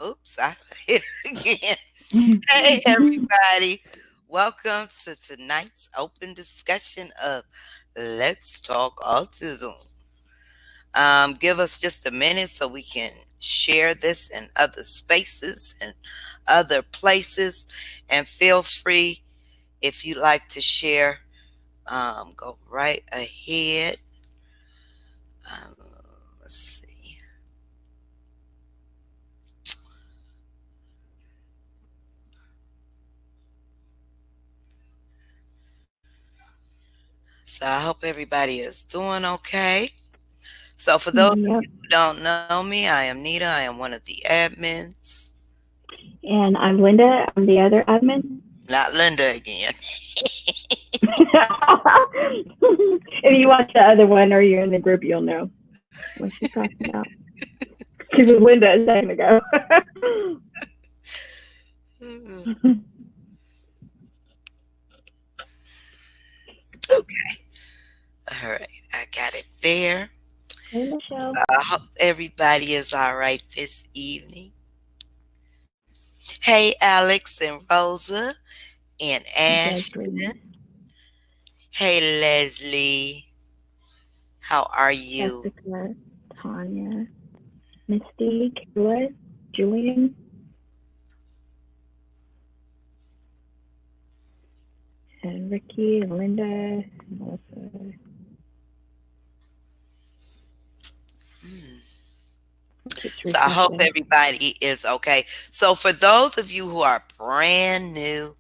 Oops, I hit it again. Hey, everybody. Welcome to tonight's open discussion of Let's Talk Autism. Give us just a minute so we can share this in other spaces and other places. And feel free if you like to share, go right ahead. Um, let's see. So I hope everybody is doing okay. So for those of Yep. you who don't know me, I am Nita. I am one of the admins. And I'm Linda. I'm the other admin. Not Linda again. If you watch the other one or you're in the group, you'll know what she's talking about. She was Linda a second ago. Okay. All right. I got it there. Hey, So Michelle. I hope everybody is all right this evening. Hey, Alex and Rosa and Leslie, Ashton. Hey, Leslie. How are you? Jessica, Tanya, Misty, Kayla, Julian, and Ricky, and Linda, and Melissa. Hmm. Keeps So I hope refreshing. everybody is okay. So for those of you who are brand new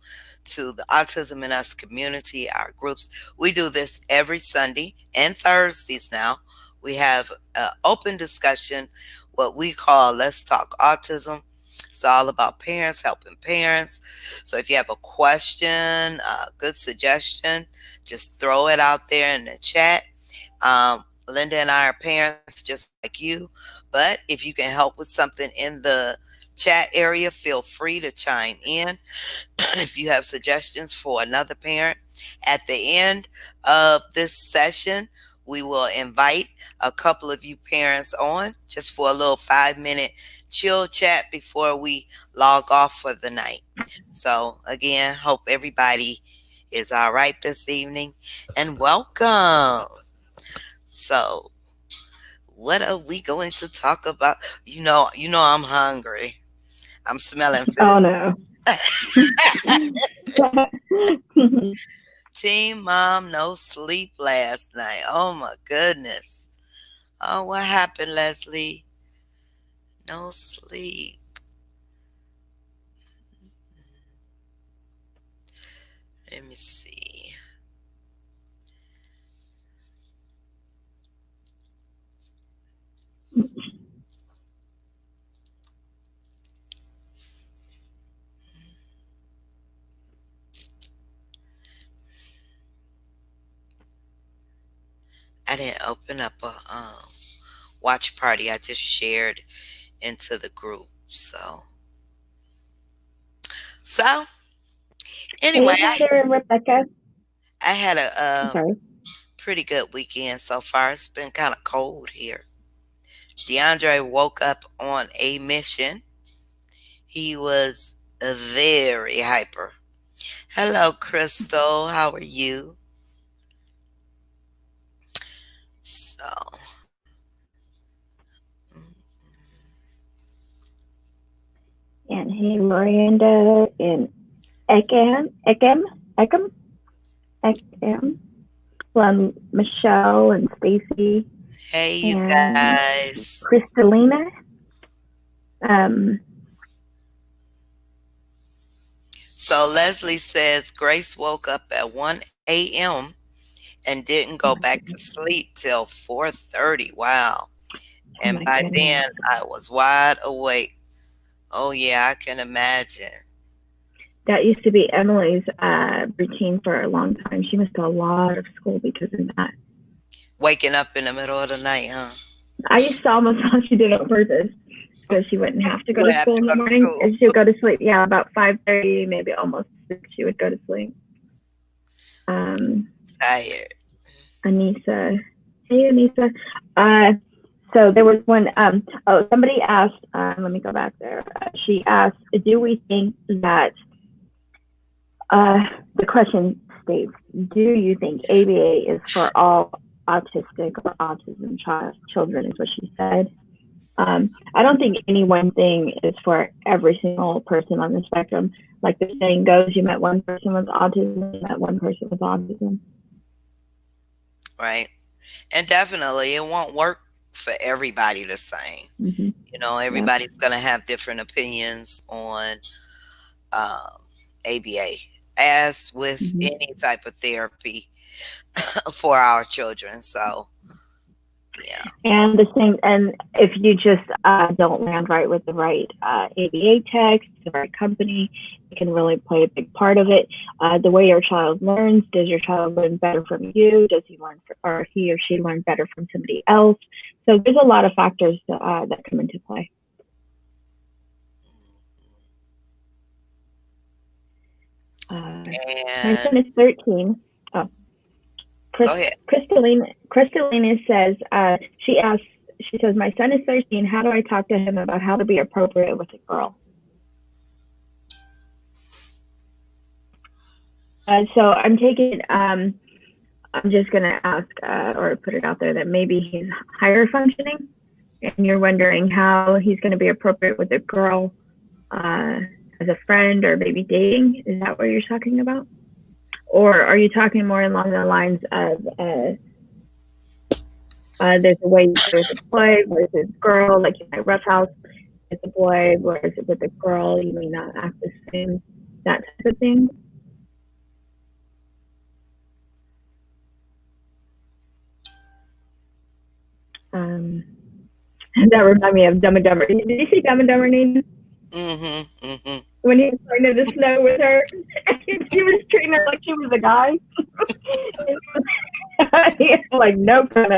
to the Autism in Us community, our groups, we do this every Sunday and Thursdays now. We have an open discussion, what we call Let's Talk Autism. It's all about parents helping parents. So if you have a question, a good suggestion, just throw it out there in the chat. Linda and I are parents just like you, but if you can help with something in the chat area, feel free to chime in. If you have suggestions for another parent, at the end of this session, we will invite a couple of you parents on just for a little 5 minute chill chat before we log off for the night. So, again, hope everybody is all right this evening and welcome. So, what are we going to talk about? You know I'm hungry. I'm smelling Oh food. no. Team mom, no sleep last night. Oh my goodness. Oh, what happened, Leslie? No sleep. Let me see. I didn't open up a watch party. I just shared into the group. So Hey, anyway, Heather and Rebecca. I had I'm a sorry. pretty good weekend so far. It's been kind of cold here. DeAndre woke up on a mission. He was very hyper. Hello, Crystal. How are you? So, And hey, Miranda and Ekem, Ekem. Well, Michelle and Stacy hey, you and guys. Crystalina. Um, So, Leslie says Grace woke up at 1 a.m. and didn't go oh my back to goodness. sleep till 4:30. Wow. Oh And my by goodness. then, I was wide awake. Oh, yeah, I can imagine. That used to be Emily's routine for a long time. She missed a lot of school because of that. Waking up in the middle of the night, huh? I used to almost thought she did it on purpose so she wouldn't have to go Would to have school to in the go to morning. school. And she would go to sleep. Yeah, about 5:30, maybe almost 6. She would go to sleep. Um, Tired. Anissa. Hey, Anissa. Uh, So there was one. Oh, somebody asked. Let me go back there. She asked, "Do we think that?" Uh, the question states, "Do you think ABA is for all autistic or children?" Is what she said. I don't think any one thing is for every single person on the spectrum. Like the saying goes, you met one person with autism, you met one person with autism. right? And definitely, it won't work for everybody the same. Mm-hmm. Yep. Everybody's going to have different opinions on um, ABA, as with Mm-hmm. any type of therapy for our children. So, yeah. And the same, and if you just don't land right with the right ABA text, the right company, it can really play a big part of it. The way your child learns, does your child learn better from you? Does he learn, or he or she learn better from somebody else? So there's a lot of factors that come into play. My son And is 13. Oh, go ahead. Crystalina says, she says, my son is 13. How do I talk to him about how to be appropriate with a girl? So I'm taking, I'm just going to ask or put it out there that maybe he's higher functioning and you're wondering how he's going to be appropriate with a girl as a friend or maybe dating. Is that what you're talking about? Or are you talking more along the lines of there's a way you play with a boy versus girl, like you might roughhouse with a boy, whereas with a girl you may not act the same, that type of thing. Um, that reminds me of Dumb and Dumber. Did you see Dumb and Dumber, Nina? Mm-hmm. Mm-hmm. When he was going to the snow with her, she was treating her like she was a guy. He had like no kind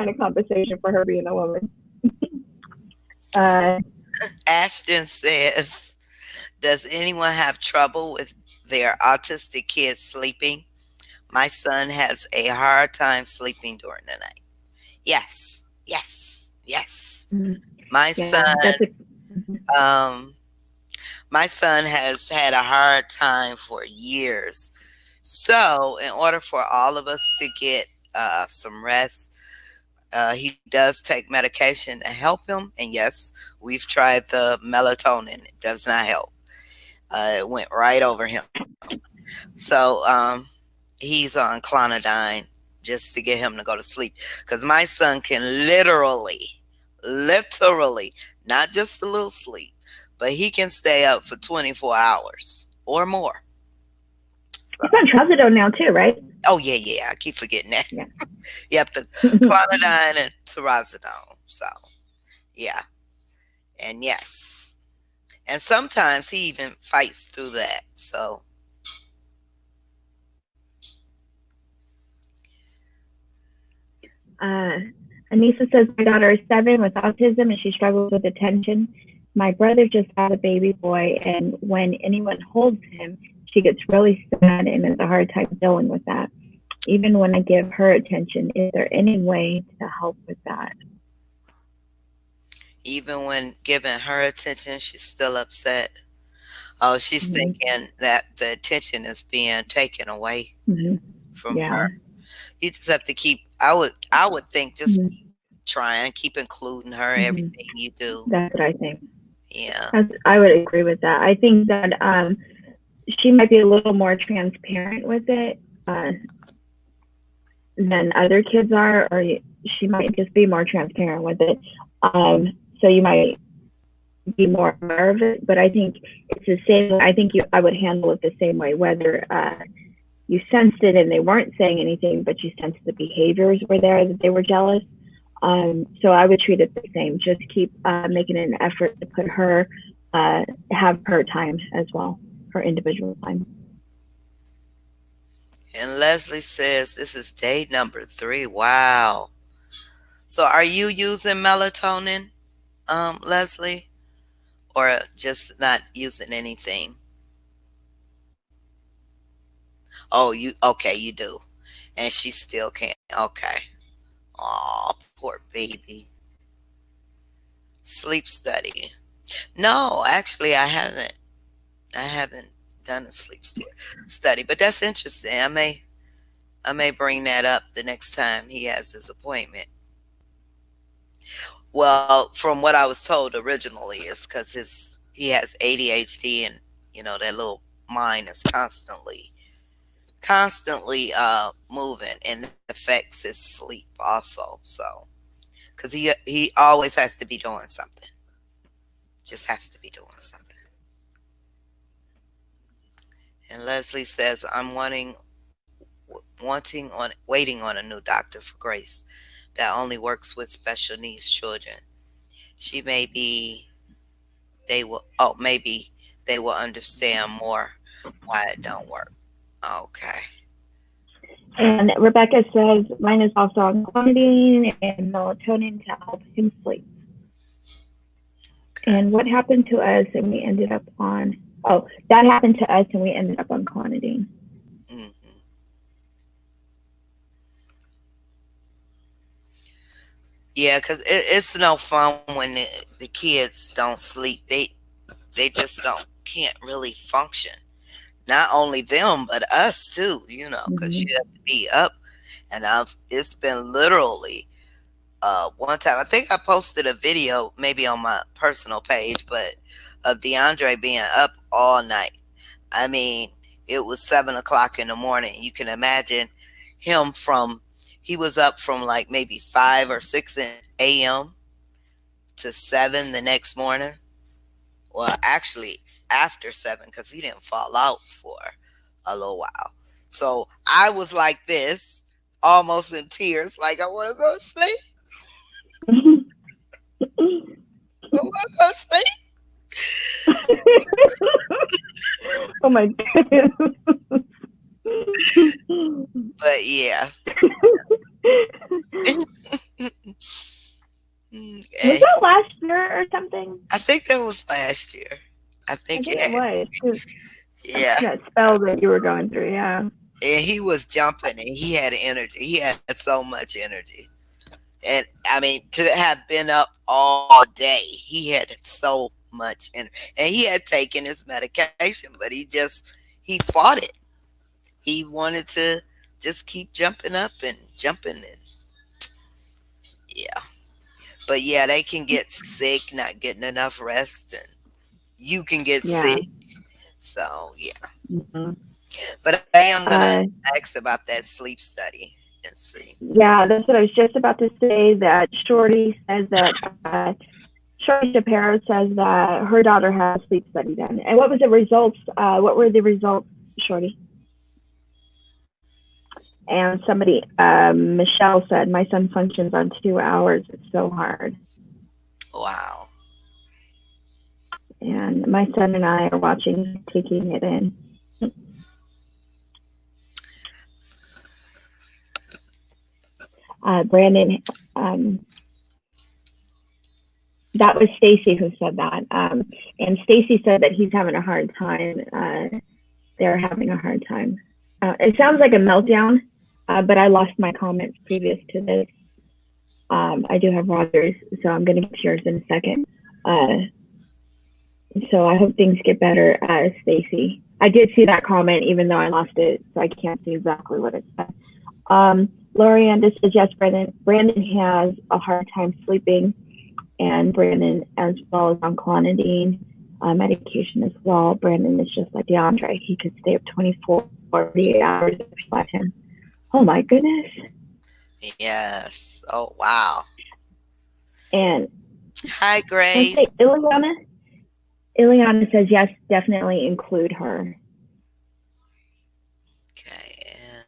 of compensation for her being a woman. Uh, Ashton says, does anyone have trouble with their autistic kids sleeping? My son has a hard time sleeping during the night. Yes, yes, yes. My son, yeah, that's a. um, my son has had a hard time for years. So, in order for all of us to get some rest, he does take medication to help him. And yes, we've tried the melatonin. It does not help. It went right over him. So, he's on clonidine just to get him to go to sleep. Because my son can literally, not just a little sleep, but he can stay up for 24 hours or more. So, It's on trazodone now too, right? oh, yeah, yeah. I keep forgetting that. Yeah. Yep, the clonidine and trazodone. So, yeah. And yes. And sometimes he even fights through that. So, Uh, Anissa says my daughter is 7 with autism and she struggles with attention. My brother just had a baby boy, and when anyone holds him, she gets really sad and has a hard time dealing with that. Even when I give her attention, is there any way to help with that? even when giving her attention, she's still upset. Oh, she's Mm-hmm. thinking that the attention is being taken away Mm-hmm. from Yeah. her. You just have to keep. I would think just Mm-hmm. keep trying, keep including her Mm-hmm. everything you do. That's what I think. Yeah. I would agree with that. I think that she might be a little more transparent with it than other kids are, or she might just be more transparent with it. So you might be more aware of it, but I think it's the same. I think I would handle it the same way, whether you sensed it and they weren't saying anything, but you sensed the behaviors were there, that they were jealous. So I would treat it the same. Just keep making an effort to put her, have her time as well, her individual time. And Leslie says this is day number 3. Wow. So are you using melatonin, Leslie, or just not using anything? Oh, you okay? You do, and she still can't. Okay. Oh, poor baby. Sleep study. No, actually, I haven't done a study, but that's interesting. I may bring that up the next time he has his appointment. Well, from what I was told originally, is because he has ADHD, and that little mind is constantly moving, and that affects his sleep also. So, because he always has to be doing something, just has to be doing something. And Leslie says, I'm waiting on a new doctor for Grace that only works with special needs children. She may be maybe they will understand more why it don't work. Okay. And Rebecca says mine is also on clonidine and melatonin to help him sleep. Okay. And what happened to us and we ended up on, oh, that happened to us and we ended up on clonidine. Hmm. Yeah, because it's no fun when the kids don't sleep. They just can't really function. Not only them, but us too. Because Mm-hmm. you have to be up, and it's been literally one time. I think I posted a video maybe on my personal page, but of DeAndre being up all night. I mean, it was 7 o'clock in the morning. You can imagine him he was up from like maybe 5 or 6 a.m. to 7 the next morning. Well, actually, after 7, because he didn't fall out for a little while. So I was like this, almost in tears, like I want to go to sleep. I want to go to sleep. Oh my goodness. But yeah. Was And that last year or something? I think that was last year. I I think it think it had. was. Yeah. That spell that you were going through, yeah. And he was jumping, and he had energy. He had so much energy. And I mean, to have been up all day, he had so much energy. And he had taken his medication, but he fought it. He wanted to just keep jumping up and jumping. And yeah. But yeah, they can get sick, not getting enough rest, and you can get Yeah. sick. So yeah. Mhm. But I am gonna Uh, ask about that sleep study and see. yeah, that's what I was just about to say. That Shorty says that Shorty Shapiro says that her daughter has a sleep study done. And what was the results? What were the results, Shorty? And somebody, Michelle said, my son functions on 2 hours. It's so hard. Wow. And my son and I are watching, taking it in. Brandon, um, that was Stacy who said that. And Stacy said that he's having a hard time. They're having a hard time. It sounds like a meltdown, but I lost my comments previous to this. I do have Roger's, so I'm going to get yours in a second. So I hope things get better, Stacy. I did see that comment, even though I lost it, so I can't see exactly what it said. Lorianne says, yes, Brandon has a hard time sleeping, and Brandon as well as on clonidine medication as well. Brandon is just like DeAndre. He could stay up 24, 48 hours if you let him. Oh my goodness. Yes. Oh wow. And Hi, let's say Grace. Ileana says, yes, definitely include her. Okay. And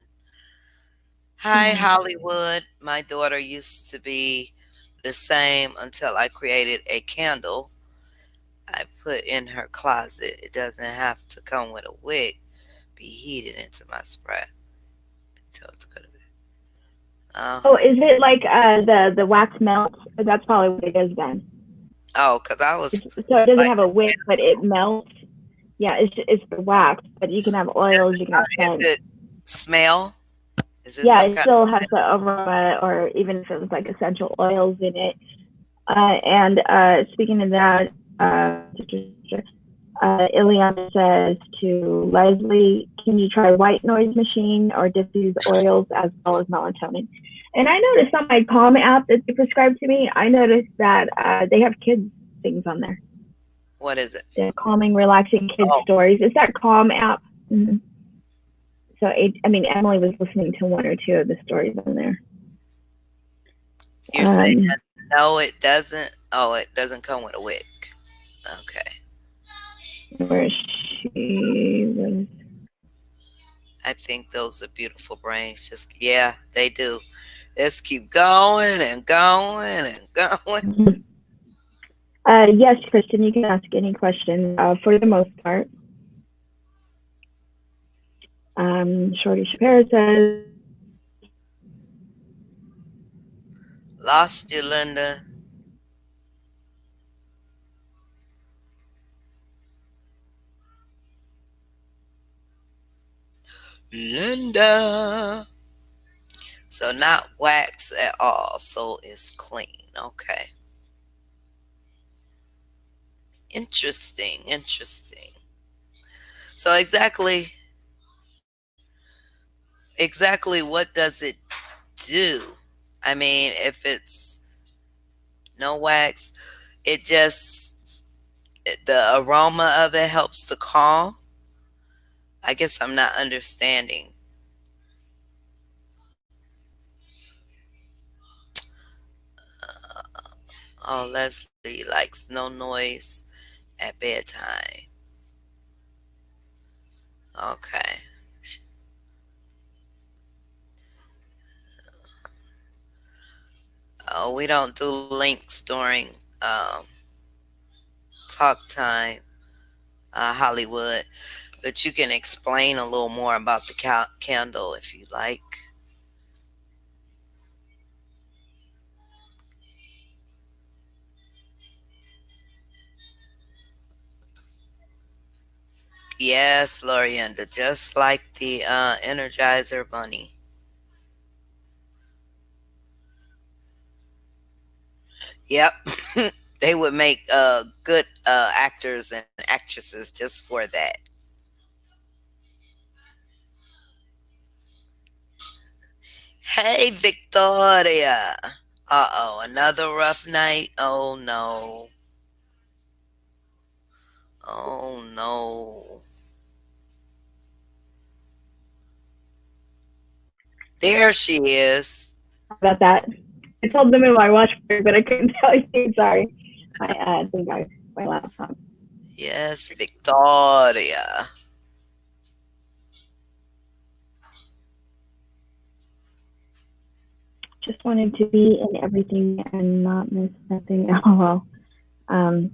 hi, Yeah. Hollywood. My daughter used to be the same until I created a candle I put in her closet. It doesn't have to come with a wick. Be heated into my spread. Tell it to go to bed. Oh, is it like the wax melts? That's probably what it is then. Oh, because I was So it doesn't like, have a wick, but it melts. Yeah, it's the wax, but you can have oils, you can have is scents. it smell? Is it Yeah, some it kind still has the aroma, or even if it was like essential oils in it. And speaking of that, Ileana says to Leslie, can you try white noise machine or diffuse oils as well as melatonin? And I noticed on my Calm app that they prescribed to me, I noticed that they have kids things on there. what is it? They're calming, relaxing kids Oh, stories. Is that Calm app? Mm-hmm. So, I mean, Emily was listening to one or two of the stories on there. you're saying Um, no, it doesn't. Oh, it doesn't come with a wick. Okay. where she was. I think those are beautiful brains. Just yeah, they do. Let's keep going and going and going. Yes, Kristen, you can ask any question for the most part. Shorty Shapiro says, Lost you, Linda. Linda. So not wax at all. So it's clean. Okay. Interesting. Interesting. So exactly what does it do? I mean, if it's no wax, it just the aroma of it helps to calm. I guess I'm not understanding. Oh, Leslie likes no noise at bedtime. Okay. Oh, we don't do links during talk time, Hollywood, but you can explain a little more about the candle if you like. Yes, Lorienda, just like the Energizer Bunny. Yep. They would make good actors and actresses just for that. Hey, Victoria. Uh oh, another rough night? Oh no. Oh no. There she is. about that. I told them in my watch party, but I couldn't tell you. Sorry. I think my laptop. Yes, Victoria. Just wanted to be in everything and not miss nothing. LOL. Um,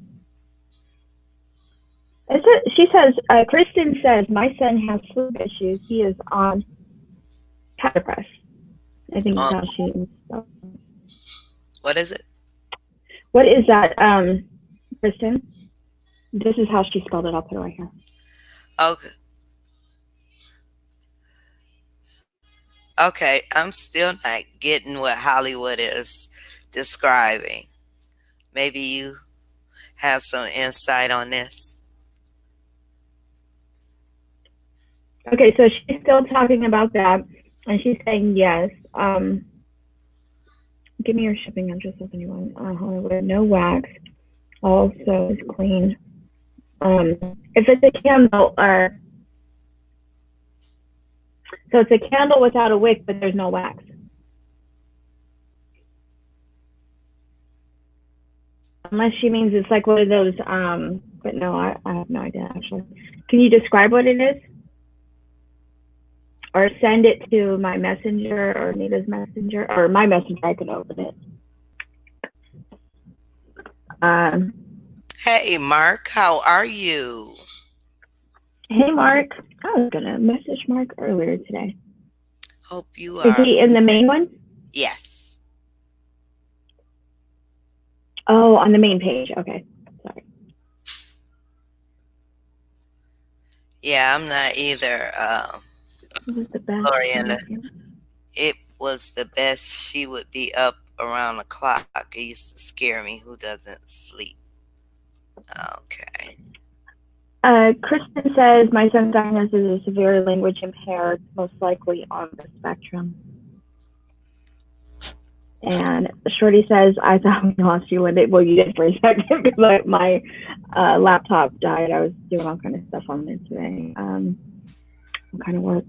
she says, Kristen says, my son has sleep issues. He is on Catapress. I think is Um, how she. what is it? What is that, Kristen? This is how she spelled it. I'll put it right here. Okay. Okay, I'm still not getting what Hollywood is describing. Maybe you have some insight on this. Okay, so she's still talking about that, and she's saying yes. Give me your shipping address if anyone. Hollywood, no wax. Also is clean. If it's a candle, or so it's a candle without a wick, but there's no wax. Unless she means it's like one of those. But no, I have no idea actually. Can you describe what it is, or send it to my messenger or Nita's messenger or my messenger? I can open it. Um, Hey, Mark, how are you? hey Mark, I was gonna message Mark earlier today. Hope you Is are. he in the main one? Yes. Oh, on the main page. Okay, sorry. Yeah, I'm not either, This is the best Lorienda. thing. It was the best. She would be up around the clock. It used to scare me. Who doesn't sleep? Okay. Kristen says my son's diagnosis is severe language impaired, most likely on the spectrum. And Shorty says, I thought we lost you when they, well, you did for a second because my laptop died. I was doing all kind of stuff on it today. What kind of work?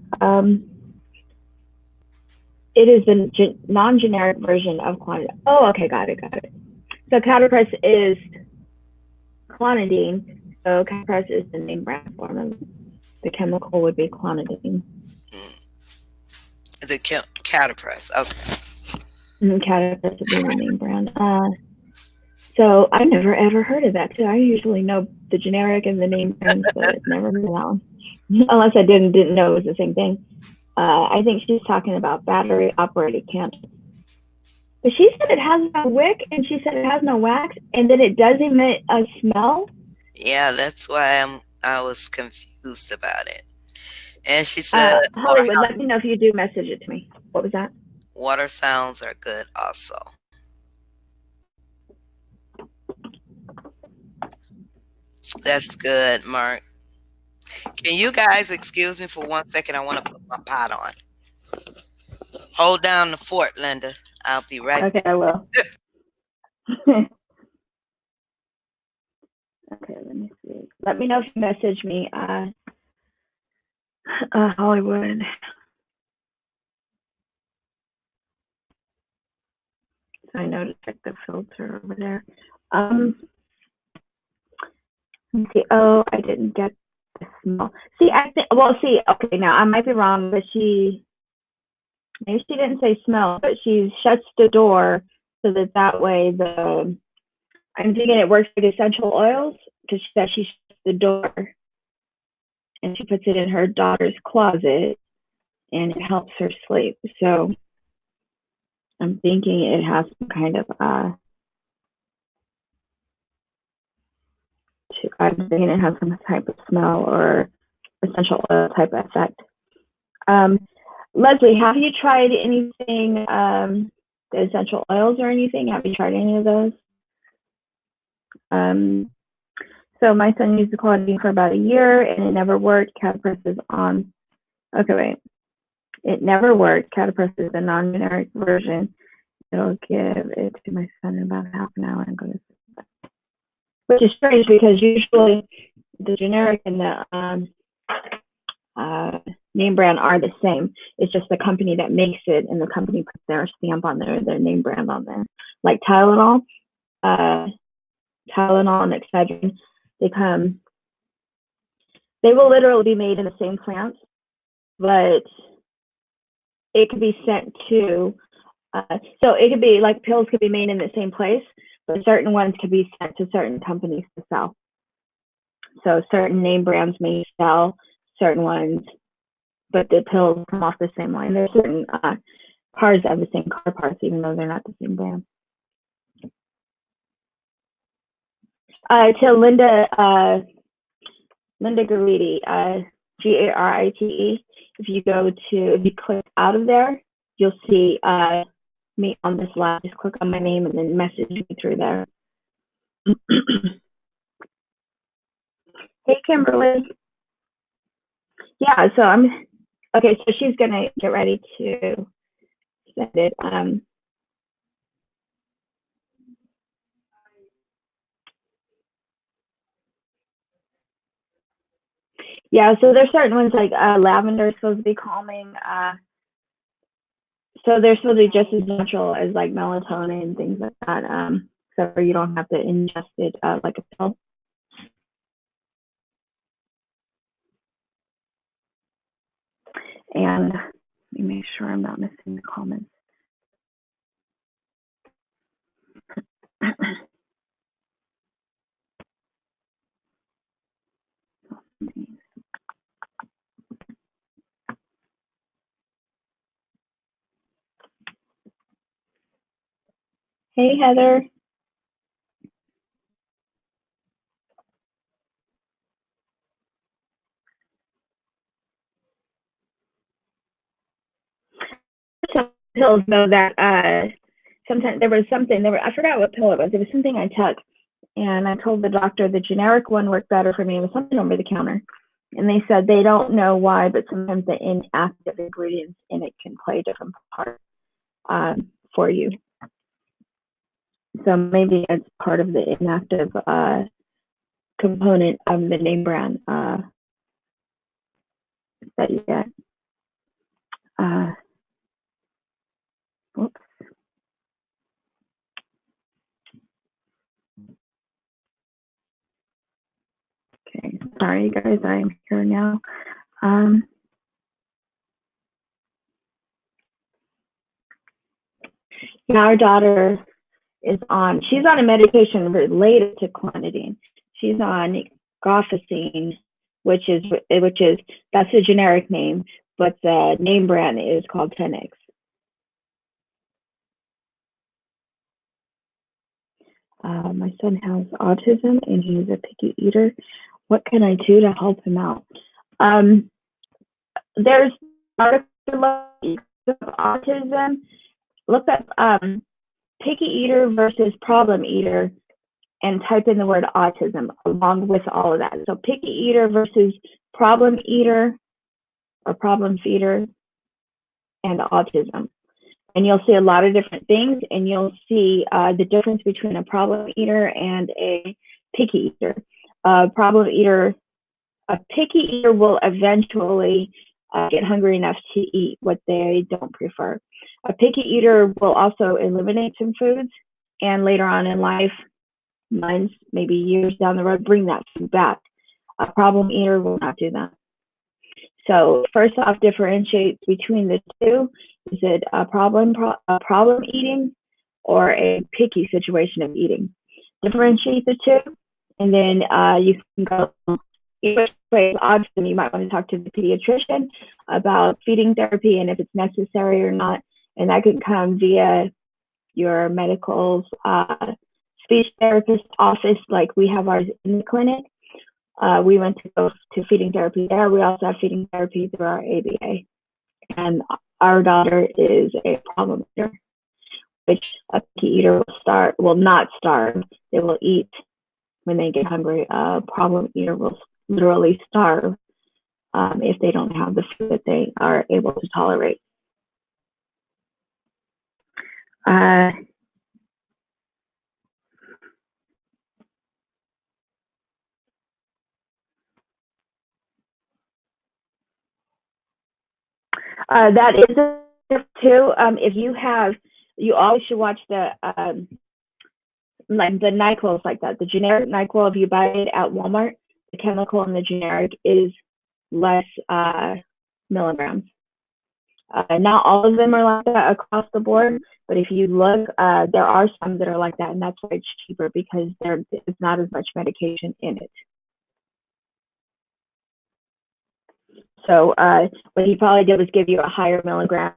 It is the non-generic version of clonidine. Oh, okay, got it, got it. So Catapress is clonidine. So Catapress is the name brand form of the chemical would be clonidine. The catapress. Okay. Catapress would be the name brand. So I never ever heard of that too. I usually know the generic and the name brands, but never heard of that one. Unless I didn't know it was the same thing. I think she's talking about battery operated candles. But she said it has no wick, and she said it has no wax, and then it does emit a smell. Yeah, that's why I was confused about it. And she said, or Hollywood, let me know if you do message it to me. What was that? water sounds are good also. That's good, Mark. Can you guys excuse me for 1 second? I want to put my pot on. Hold down the fort, Linda. I'll be right Okay, back. I will. Okay, let me see. Let me know if you message me, Hollywood. So I know to check the filter over there. Let me see. Oh, I didn't get the smell. See, I think. Well, see. Okay, now I might be wrong, but maybe she didn't say smell, but she shuts the door so that way the. I'm thinking it works like essential oils because she said she shuts the door and she puts it in her daughter's closet and it helps her sleep. So I'm thinking it has some kind of I'm thinking it has some type of smell or essential oil type effect. Um, Leslie, have you tried anything, the essential oils or anything? Have you tried any of those? Um, so my son used the clonidine for about a year and it never worked. Catapress is on. Okay, wait. It never worked. Catapress is the non-generic version. It'll give it to my son in about half an hour and go to sleep. Which is strange because usually the generic and the name brand are the same. It's just the company that makes it and the company puts their stamp on there, their name brand on there. Like Tylenol, uh, Tylenol and Excedrin, they come, they will literally be made in the same plants, but it could be sent to, so it could be like pills could be made in the same place, but certain ones could be sent to certain companies to sell. So certain name brands may sell certain ones, but the pills come off the same line. There's certain cars that have the same car parts, even though they're not the same brand. To Linda Garite, Garite. If you click out of there, you'll see me on this live. Just click on my name and then message me through there. Hey, Kimberly. Yeah, so I'm okay. So she's gonna get ready to send it. Yeah, so there's certain ones like lavender is supposed to be calming. So they're supposed to be just as natural as like melatonin and things like that. So you don't have to ingest it like a pill. And let me make sure I'm not missing the comments. Hey, Heather. pills though that sometimes there was something there. I forgot what pill it was. It was something I took, and I told the doctor the generic one worked better for me. It was something over the counter, and they said they don't know why, but sometimes the inactive ingredients in it can play a different part for you. So maybe it's part of the inactive component of the name brand that you get. Uh, Oops. Okay, sorry guys, I'm here now. Um, our daughter she's on a medication related to clonidine. She's on gofacine, which is that's the generic name, but the name brand is called 10x. My son has autism and he's a picky eater. What can I do to help him out? There's articles of autism. Look up picky eater versus problem eater and type in the word autism along with all of that. So picky eater versus problem eater or problem feeder and autism. And you'll see a lot of different things, and you'll see the difference between a problem eater and a picky eater. A picky eater will eventually get hungry enough to eat what they don't prefer. A picky eater will also eliminate some foods, and later on in life, months, maybe years down the road, bring that food back. A problem eater will not do that. So first off, differentiate between the two. Is it a problem eating or a picky situation of eating? Differentiate the two, and then you can go either way. Obviously, you might want to talk to the pediatrician about feeding therapy and if it's necessary or not, and that can come via your medical's speech therapist office, like we have ours in the clinic. We went to go to feeding therapy there. We also have feeding therapy through our ABA. And our daughter is a problem eater, which a picky eater will not starve. They will eat when they get hungry. A problem eater will literally starve if they don't have the food that they are able to tolerate. That is too. If you always should watch the like the NyQuil's like that. The generic NyQuil, if you buy it at Walmart, the chemical in the generic is less milligrams. Not all of them are like that across the board, but if you look, there are some that are like that, and that's why it's cheaper because there's not as much medication in it. So what he probably did was give you a higher milligram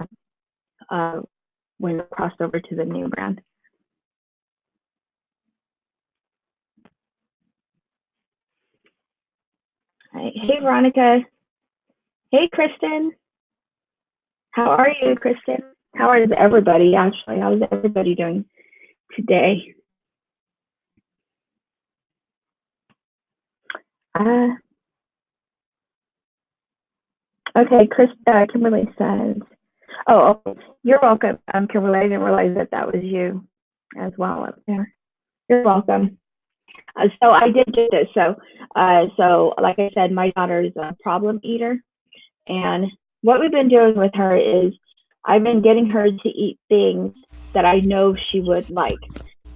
when it crossed over to the new brand. Right. Hey, Veronica. Hey, Kristen. How are you, Kristen? How is everybody, actually? How is everybody doing today? Okay, Kimberly says, oh, you're welcome, Kimberly. I didn't realize that was you as well up there. You're welcome. So I did do this. So like I said, my daughter is a problem eater. And what we've been doing with her is I've been getting her to eat things that I know she would like.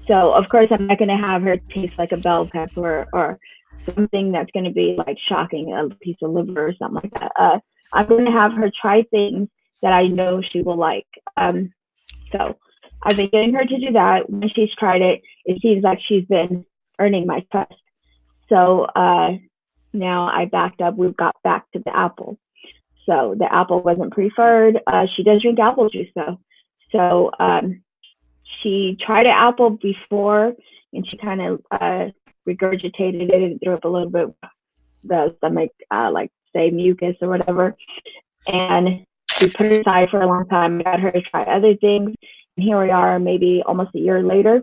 So, of course, I'm not going to have her taste like a bell pepper or something that's going to be like shocking, a piece of liver or something like that. I'm going to have her try things that I know she will like. So I've been getting her to do that. When she's tried it, it seems like she's been earning my trust. So now I backed up. We've got back to the apple. So the apple wasn't preferred. She does drink apple juice though. So she tried an apple before and she kind of regurgitated it and threw up a little bit the stomach, like say mucus or whatever. And we put it aside for a long time. I got her to try other things, and here we are, maybe almost a year later,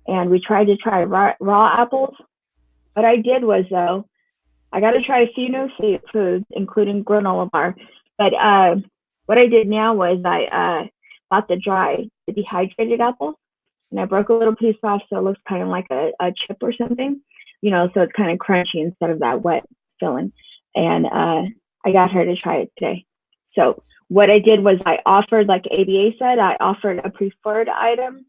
and we tried to try raw apples. What I did was though, I got to try a few new foods, including granola bar. But what I did now was I bought the dehydrated apples, and I broke a little piece off so it looks kind of like a chip or something, so it's kind of crunchy instead of that wet filling. And I got her to try it today. So what I did was I offered, like ABA said, I offered a preferred item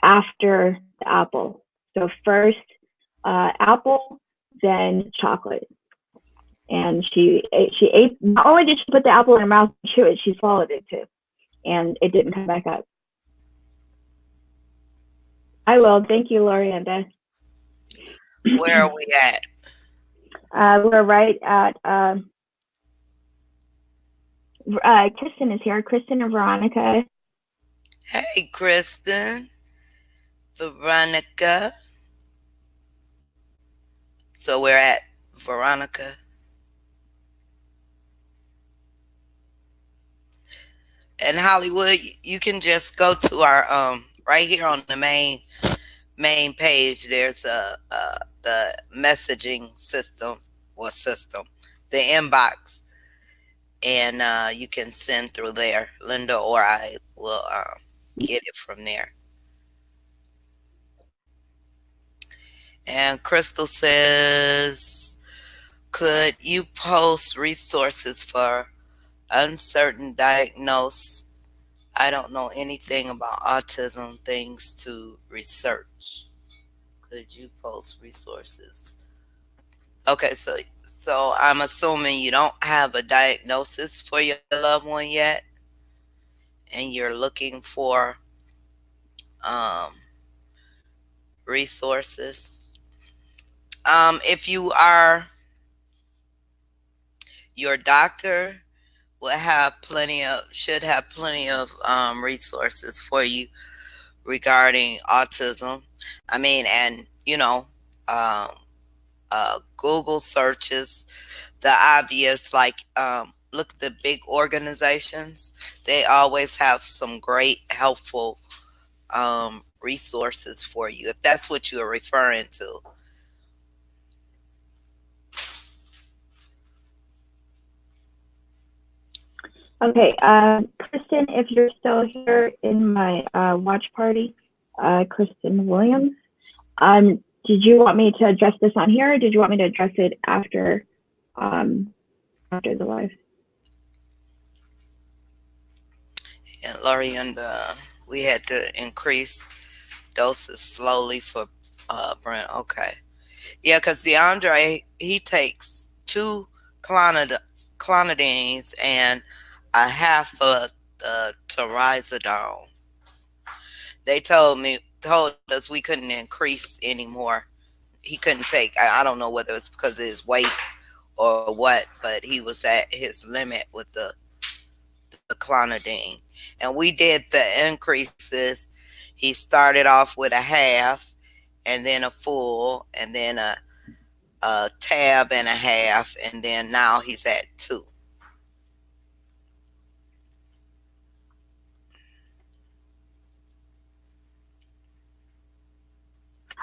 after the apple. So first apple, then chocolate. And she ate. Not only did she put the apple in her mouth and chew it, she swallowed it too, and it didn't come back up. I will. Thank you, Lorienda. Where are we at? We're right at Kristen is here. Kristen and Veronica. Hey, Kristen, Veronica. So we're at Veronica. And Hollywood, you can just go to our right here on the main page. There's the messaging system or system, the inbox, and you can send through there. Linda or I will get it from there. And Crystal says, could you post resources for uncertain diagnose? I don't know anything about autism, things to research. Could you post resources? Okay, so I'm assuming you don't have a diagnosis for your loved one yet, and you're looking for um, resources. If you are, your doctor will have plenty of should have plenty of resources for you regarding autism. I mean, and um, Google searches, the obvious, like look at the big organizations. They always have some great, helpful resources for you if that's what you're referring to. Okay, Kristen, if you're still here in my watch party, Kristen Williams. Did you want me to address this on here, or did you want me to address it after the live? And Laurie, and we had to increase doses slowly for Brent. Okay, yeah, because DeAndre, he takes two clonidines and a half of the terazidone. They told us we couldn't increase anymore. He couldn't take. I don't know whether it's because of his weight or what, but he was at his limit with the clonidine, and we did the increases. He started off with a half, and then a full, and then a tab and a half, and then now he's at two.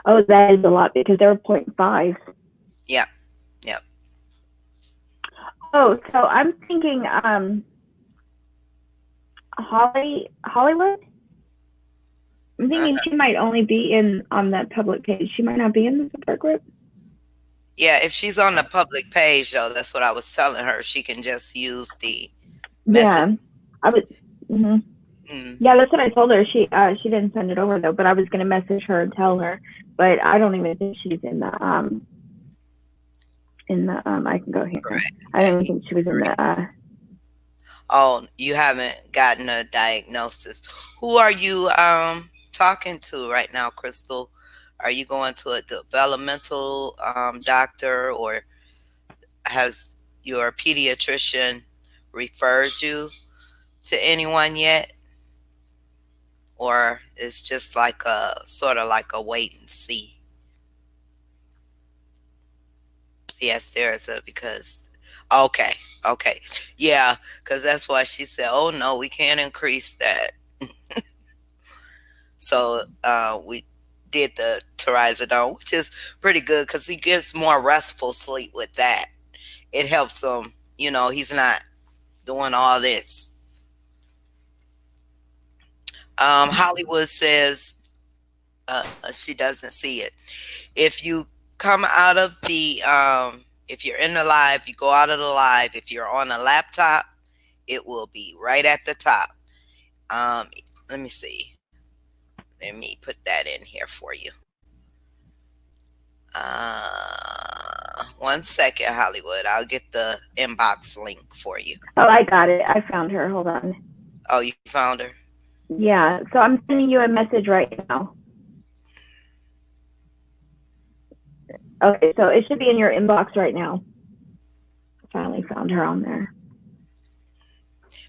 Oh, that is a lot because they were 0.5. Yep, yep. Oh, so I'm thinking Hollywood. I'm thinking she might only be in on that public page. She might not be in the support group. Yeah, if she's on the public page, though, that's what I was telling her. She can just use the message. Yeah, I was. Mm-hmm. Yeah, that's what I told her. She didn't send it over though, but I was gonna message her and tell her. But I don't even think she's in the I can go here. Right. I don't even think she was in the Oh, you haven't gotten a diagnosis. Who are you talking to right now, Crystal? Are you going to a developmental doctor, or has your pediatrician referred you to anyone yet? Or it's just like a sort of like a wait and see? Yes, there is a because Okay, okay, yeah, because that's why she said, "Oh no, we can't increase that." So we did the Terazidone, which is pretty good because he gets more restful sleep with that. It helps him. He's not doing all this. Hollywood says she doesn't see it. If you come out of if you're in the live, you go out of the live. If you're on a laptop, it will be right at the top. Um, Let me see. Let me put that in here for you. 1 second, Hollywood. I'll get the inbox link for you. Oh, I got it. I found her. Hold on. Oh, you found her? Yeah. So I'm sending you a message right now. Okay. So it should be in your inbox right now. I finally found her on there.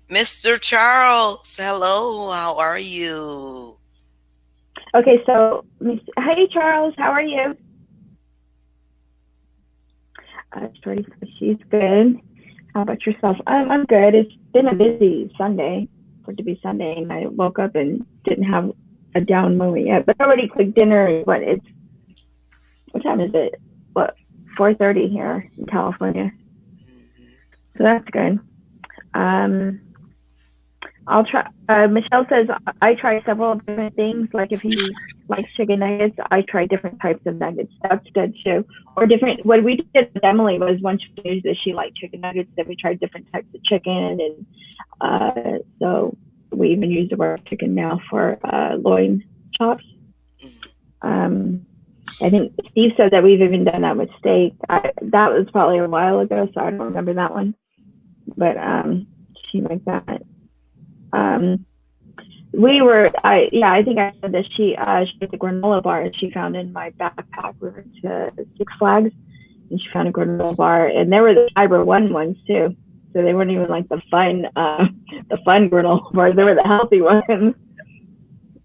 Mr. Charles, hello. How are you? Okay. So, hey, Charles, how are you? She's good. How about yourself? I'm good. It's been a busy Sunday for it to be Sunday, and I woke up and didn't have a down moment yet. But I already cooked dinner. What time is it? What 4:30 here in California. So that's good. Um, I'll try. Michelle says I try several different things. Like if he likes chicken nuggets, I try different types of nuggets. That's good too. Or different. What we did with Emily was once she knew that she liked chicken nuggets, then we tried different types of chicken, and so we even use the word chicken now for loin chops. I think Steve said that we've even done that with steak. That was probably a while ago, so I don't remember that one. But she liked that. I think I said that she had the granola bar she found in my backpack. We were to Six Flags, and she found a granola bar, and there were the Fiber One ones too. So they weren't even like the fun granola bars. They were the healthy ones.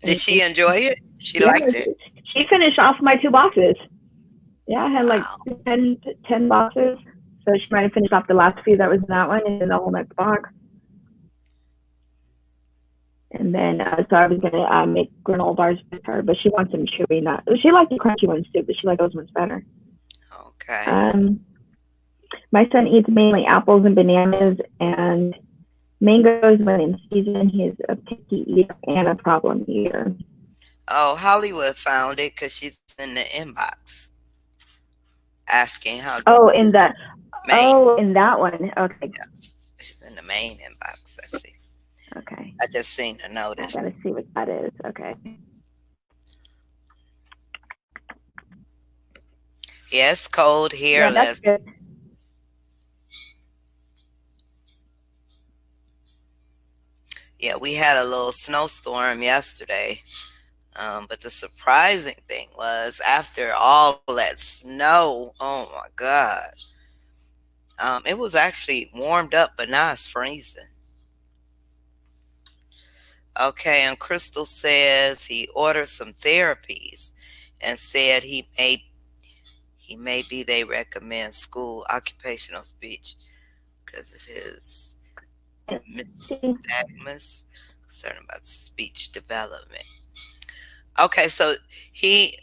Did she enjoy it? She Yeah, liked it? she finished off my 2 boxes. Yeah, I had like Wow. 10 boxes. So she might have finished off the last few that was in that one and then the whole next box. And then, so I was going to make granola bars with her, but she wants them chewy. She liked the crunchy ones too, but she liked those ones better. Okay. My son eats mainly apples and bananas and mangoes when in season. He's a picky eater and a problem eater. Oh, Hollywood found it because she's in the inbox asking how Oh, in that. main. In that one. Okay. Yeah, she's in the main inbox. I see. Okay. I just seen the I notice. gotta see what that is. Okay. Yeah, it's cold here. Yeah, that's good. Yeah, we had a little snowstorm yesterday. But the surprising thing was after all that snow, oh my God, it was actually warmed up, but now it's freezing. Okay, and Crystal says he ordered some therapies and said maybe they recommend school occupational speech because of his nystagmus, concern about speech development. Okay, so he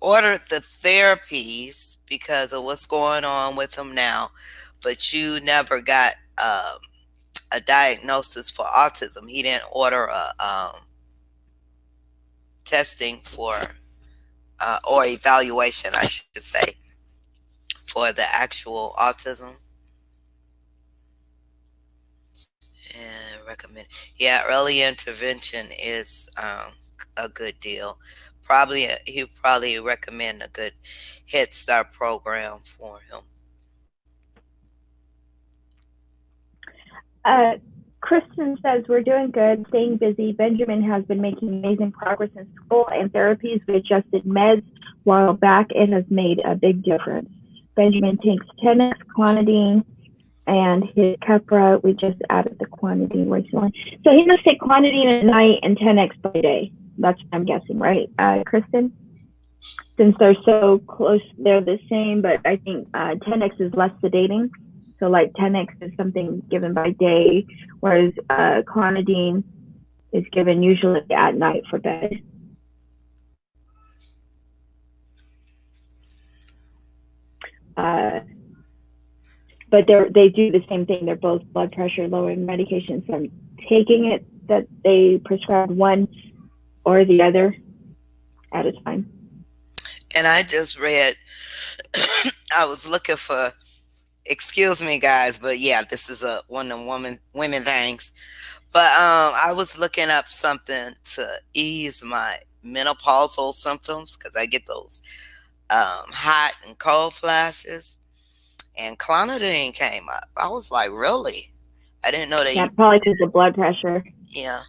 ordered the therapies because of what's going on with him now, but you never got a diagnosis for autism. He didn't order a testing for or evaluation, I should say, for the actual autism. And recommend, yeah, early intervention is a good deal. He probably recommend a good Head Start program for him. Kristen says we're doing good, staying busy. Benjamin has been making amazing progress in school and therapies. We adjusted meds a while back. It has made a big difference. Benjamin takes 10x clonidine and his Keppra. We just added the clonidine recently. So he must take clonidine at night and 10x by day. That's what I'm guessing, right, Kristen? since they're so close, they're the same. But I think 10x is less sedating. So like 10x is something given by day, whereas clonidine is given usually at night for bed. Uh, but they do the same thing. They're both blood pressure lowering medications. So I'm taking it that they prescribed one or the other at a time. And I just read, I was looking for, excuse me guys, but yeah, this is a one of the women things. But I was looking up something to ease my menopausal symptoms because I get those hot and cold flashes, and clonidine came up. I was like, really? I didn't know Yeah, they. probably because of blood pressure. Yeah,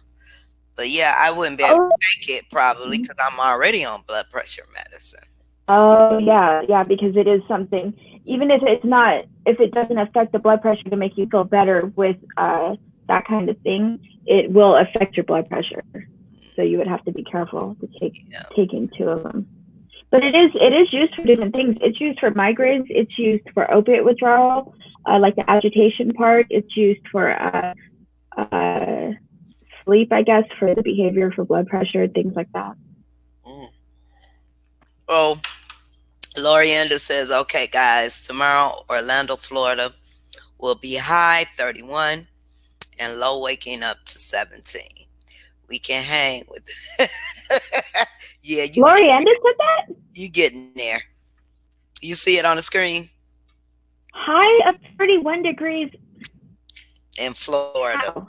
but yeah, I wouldn't be able Oh, to take it probably because I'm already on blood pressure medicine. oh yeah, yeah, because it is something. Even if it's not, if it doesn't affect the blood pressure to make you feel better with that kind of thing, it will affect your blood pressure. So you would have to be careful to Yeah. taking two of them. But it is used for different things. It's used for migraines. It's used for opiate withdrawal, like the agitation part. It's used for uh, sleep, I guess, for the behavior, for blood pressure, things like that. Mm. Oh, Lorienda says, okay, guys, tomorrow Orlando, Florida will be high 31 and low waking up to 17. We can hang with. Yeah, Lori Endis said that. you getting there. You see it on the screen High of 31 degrees. in Florida. How?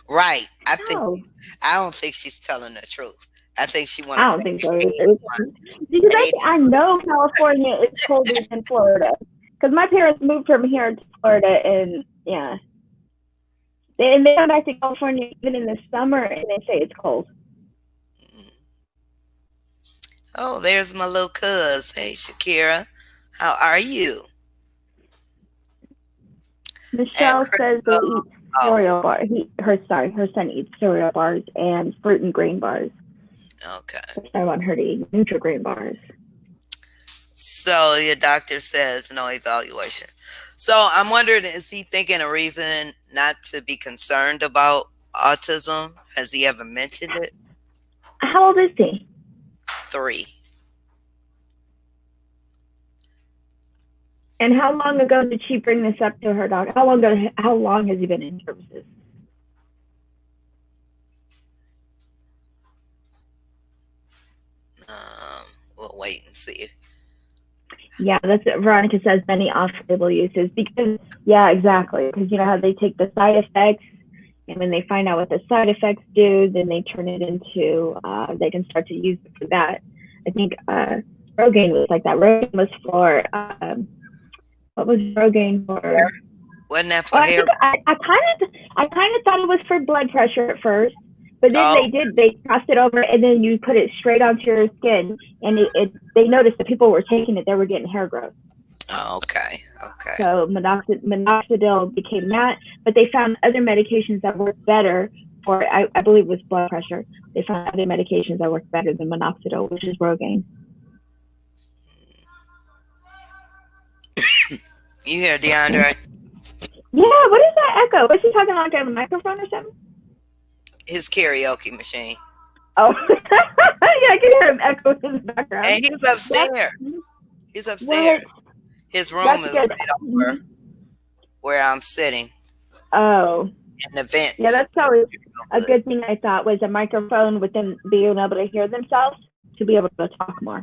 Right. How? I don't think she's telling the truth. I think she want to I say don't think so. 81. Because 80. I know California is colder than Florida. Because my parents moved from here to Florida, and yeah, they come back to California even in the summer, and they say it's cold. Oh, there's my little cuz. Hey, Shakira. How are you? And Michelle says they Crystal. eat Oh, cereal bars. Her son eats cereal bars and fruit and grain bars. okay. Which I want her to eat Nutri-Grain bars. So your doctor says no evaluation. So I'm wondering, is he thinking a reason not to be concerned about autism? Has he ever mentioned it? How old is he? 3. And how long ago did she bring this up to her doctor? How long has he been in services? We'll wait and see. Yeah, that's what Veronica says. Many off-label uses because yeah, exactly. Because you know how they take the side effects, and when they find out what the side effects do, then they turn it into they can start to use it for that. I think Rogaine was like that. Rogaine was for what was Rogaine Hair? for? Wasn't that Oh, for hair? I kind of thought it was for blood pressure at first, but then Oh, they crossed it over and then you put it straight onto your skin, and they noticed that people were taking it, they were getting hair growth. oh, okay. Okay. So minoxidil became that, but they found other medications that worked better for I believe it was blood pressure. They found other medications that worked better than minoxidil, which is Rogaine. You hear DeAndre? Yeah, what is that echo? Was she talking like on a microphone or something? His karaoke machine. Oh, yeah, I can hear him echo in the background. And he's That's upstairs. He's what. upstairs. His room That's is good. right over where I'm sitting Oh, in the yeah, vents. that's always a Good. good thing. I thought was a microphone with them being able to hear themselves to be able to talk more.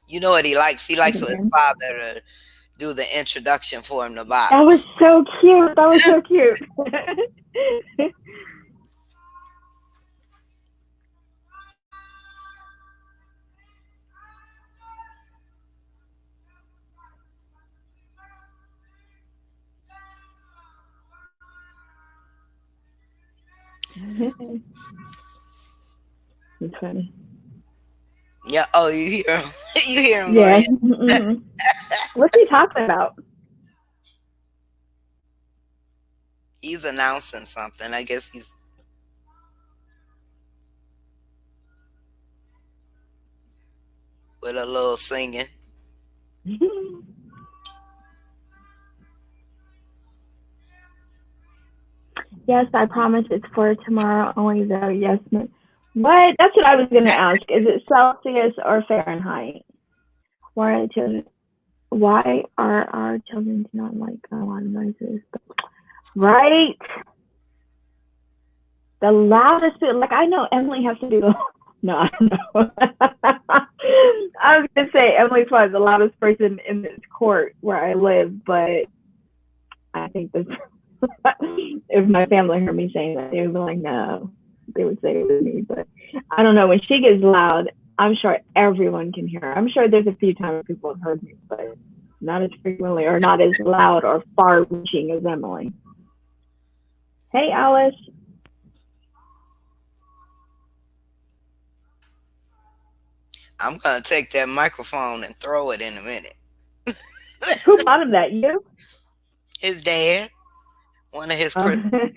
You know what he likes? He I likes can for hear his him. father to do the introduction for him to That was bottles. so cute. That was so cute. It's funny. Yeah. Oh, you hear him? You hear him, Yeah. Gloria? Mm-hmm. What's he talking about? He's announcing something. I guess he's. with a little singing. Yes, I promise it's for tomorrow only though. Yes, ma'am. What? That's what I was gonna ask. Is it Celsius or Fahrenheit? Why are children? Why are our children not like a lot of noises? Right. The loudest, like I know Emily has to do the. No, I know. I was gonna say Emily's probably the loudest person in this court where I live, but I think this. If my family heard me saying that, they would be like, no. They would say it was me, but I don't know. When she gets loud, I'm sure everyone can hear her. I'm sure there's a few times people have heard me, but not as frequently or not as loud or far-reaching as Emily. Hey, Alice. I'm gonna take that microphone and throw it in a minute. Who bought him that? You? His dad, one of his Christmas.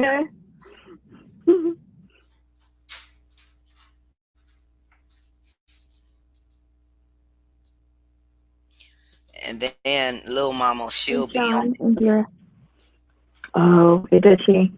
And then little mama, Hey, she'll be on. John and Kira. Oh, did she?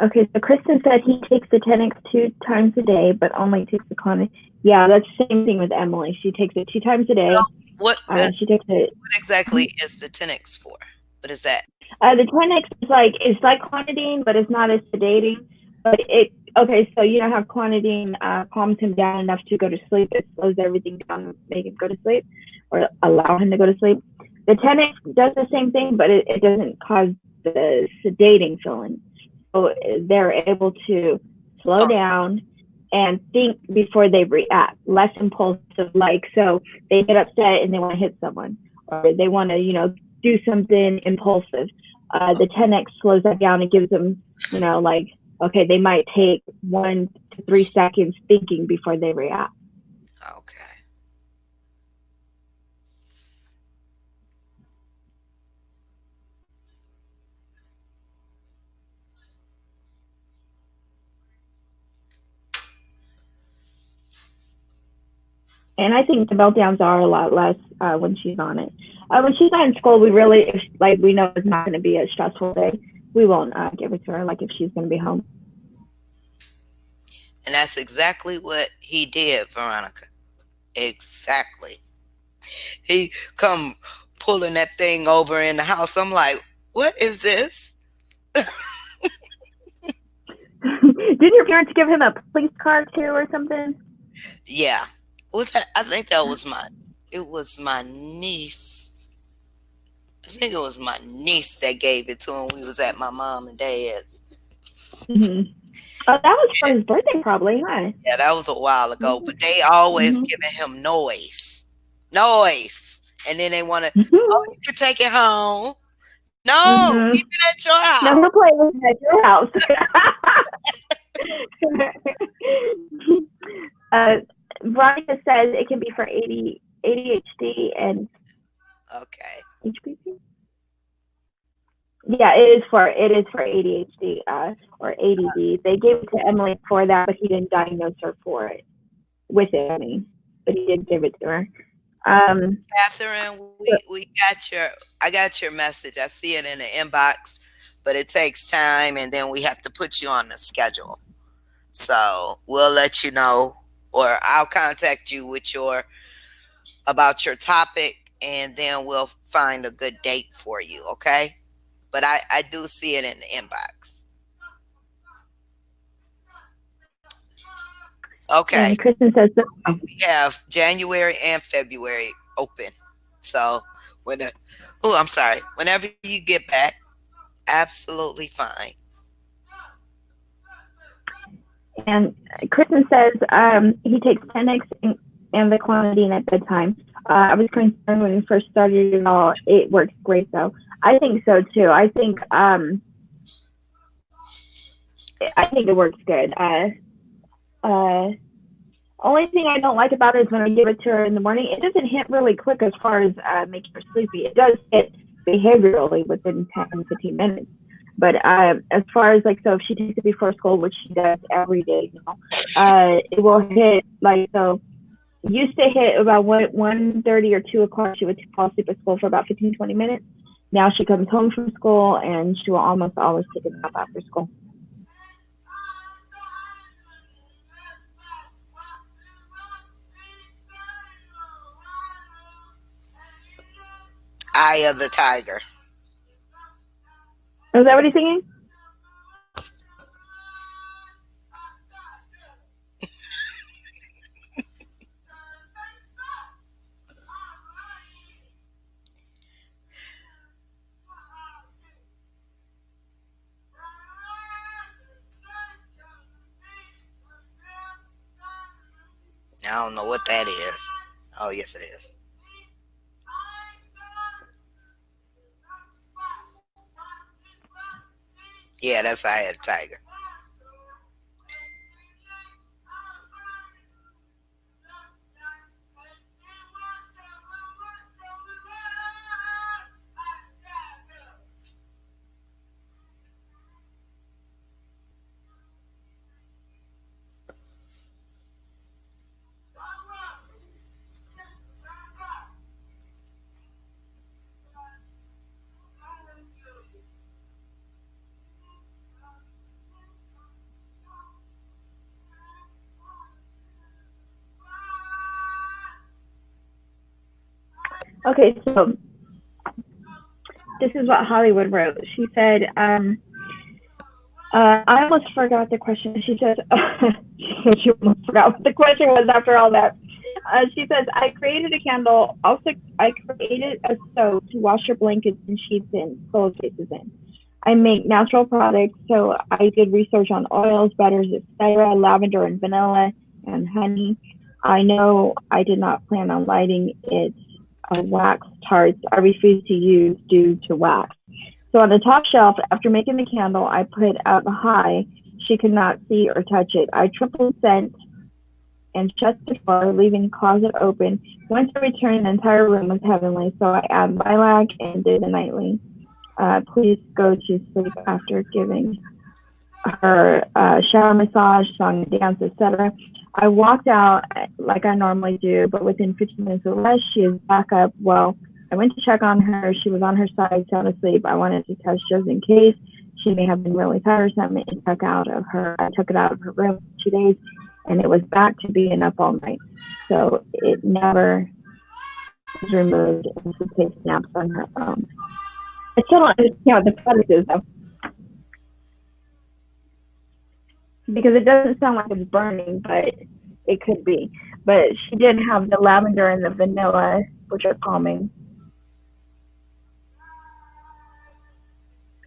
Okay, so Kristen said he takes the 10x 2 times a day, but only takes the clonidine. Yeah, that's the same thing with Emily. She takes it 2 times a So day. what She takes it. what exactly is the 10x for? What is that? The 10x is like it's like clonidine, but it's not as sedating. But it okay. So you know how clonidine calms him down enough to go to sleep. It slows everything down, make him go to sleep, or allow him to go to sleep. The 10x does the same thing, but it doesn't cause the sedating feeling. So they're able to slow down and think before they react, less impulsive. Like, so they get upset and they want to hit someone, or they want to, do something impulsive. The 10x slows that down and gives them, like, okay, they might take 1 to 3 seconds thinking before they react. Okay. And I think the meltdowns are a lot less when she's on it. When she's not in school, we really, if, like, we know it's not going to be a stressful day, we won't give it to her, like, if she's going to be home. And that's exactly what he did, Veronica. Exactly. He come pulling that thing over in the house. I'm like, what is this? Didn't your parents give him a police car too or something? Yeah. Was that? I think that was it was my niece. I think it was my niece that gave it to him. We was at my mom and dad's. Mm-hmm. Oh, that was for his birthday probably, huh? Yeah, that was a while ago. But they always giving him noise. Noise. And then they want to, oh, you can take it home. No, keep it at your house. No, he'll play with it at your house. Veronica says it can be for ADHD and HPP. Yeah, it is for ADHD or ADD. They gave it to Emily for that, but he didn't diagnose her for it with it. I mean, but he did give it to her. Catherine, I got your message. I see it in the inbox, but it takes time, and then we have to put you on the schedule. So we'll let you know, or I'll contact you with about your topic, and then we'll find a good date for you. Okay? But I do see it in the inbox. Okay. And Kristen says that we have January and February open. So I'm sorry. Whenever you get back, absolutely fine. And Kristen says he takes 10x and the clonidine at bedtime. I was concerned when we first started it all. It works great though. I think so too. I think it works good. Only thing I don't like about it is when I give it to her in the morning, it doesn't hit really quick as far as making her sleepy. It does hit behaviorally within 10, 15 minutes. But as far as like, so if she takes it before school, which she does every day now, it will hit like, so it used to hit about 1:30 or 2 o'clock. She would fall asleep at school for about 15-20 minutes. Now she comes home from school and she will almost always take a nap after school. Eye of the Tiger. Is that what he's singing? I don't know what that is. Oh, yes, it is. Yeah, that's Eye of the Tiger. Okay, so this is what Hollywood wrote. She said, I almost forgot the question. She says, she almost forgot what the question was after all that. She says, I created a candle. Also, I created a soap to wash your blankets and sheets in, pillowcases in. I make natural products, so I did research on oils, butters, etc., lavender and vanilla and honey. I know I did not plan on lighting it wax tarts I refuse to use due to wax. So on the top shelf, after making the candle, I put out high. She could not see or touch it. I triple scent and shut the door, leaving the closet open. Once I returned, the entire room was heavenly, so I add lilac and did the nightly. Please go to sleep after giving her shower massage, song and dance, etc. I walked out like I normally do, but within 15 minutes or less, she is back up. Well, I went to check on her. She was on her side, sound asleep. I wanted to test just in case. She may have been really tired or something. I took it out of her room for 2 days, and it was back to being up all night. So it never was removed, and she takes naps on her own. I still don't understand what the product is, though, because it doesn't sound like it's burning, but it could be. But she did have the lavender and the vanilla, which are calming.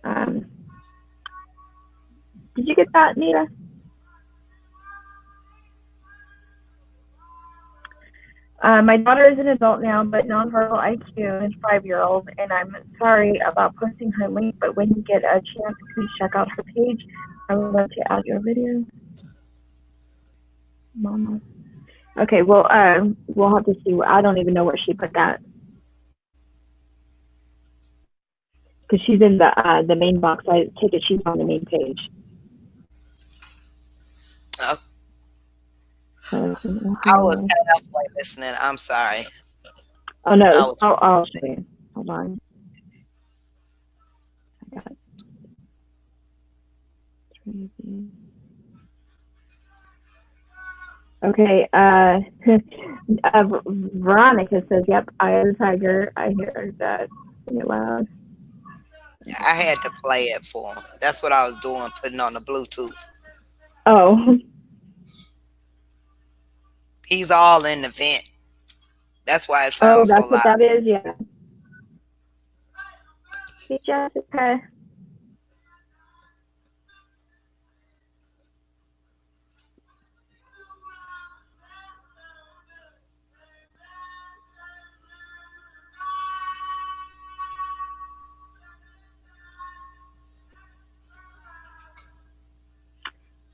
Um, did you get that, Nita? My daughter is an adult now, but nonverbal IQ is 5-year-old, and I'm sorry about posting her link, but when you get a chance, please check out her page. I would love to add your video. Mama. Okay, well, we'll have to see. I don't even know where she put that, because she's in the main box. I take it she's on the main page. Oh, So, I was halfway listening. I'm sorry. oh no, I was. I'll show you. Hold on. I got it. Okay, Veronica says, "Yep, I am a tiger. I hear that. Sing it loud." I had to play it for him. That's what I was doing, putting on the Bluetooth. Oh, He's all in the vent. That's why it oh, sounds so that's what loud. that is. Yeah. Hey, Jessica.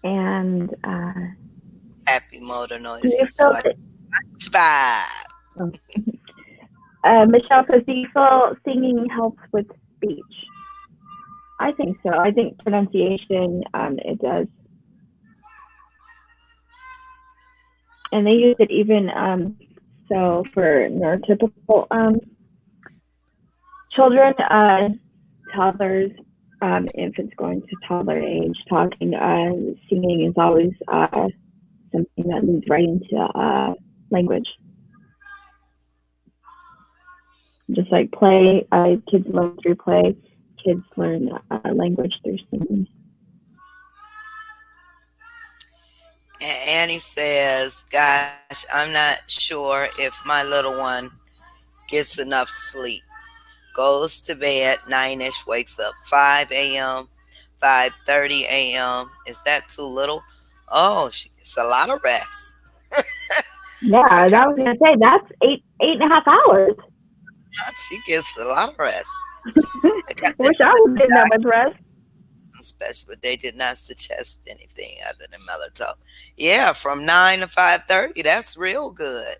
And Happy motor do you noises feel like vibe. oh. Michelle says, "Do you feel singing helps with speech?" I think so. I think pronunciation, it does, and they use it even so for neurotypical children, toddlers, infants going to toddler age. Talking, singing is always something that leads right into language. Just like play, kids learn through play. Kids learn language through singing. And Annie says, "Gosh, I'm not sure if my little one gets enough sleep. Goes to bed 9ish, wakes up 5 a.m., 5:30 a.m. Is that too little? Oh, she gets a lot of rest. Yeah, I that count. was gonna say that's 8.5 hours. She gets a lot of rest. I got I that wish I from was getting that much rest. the special, but they did not suggest anything other than melatonin. Yeah, from 9 to 5:30. That's real good.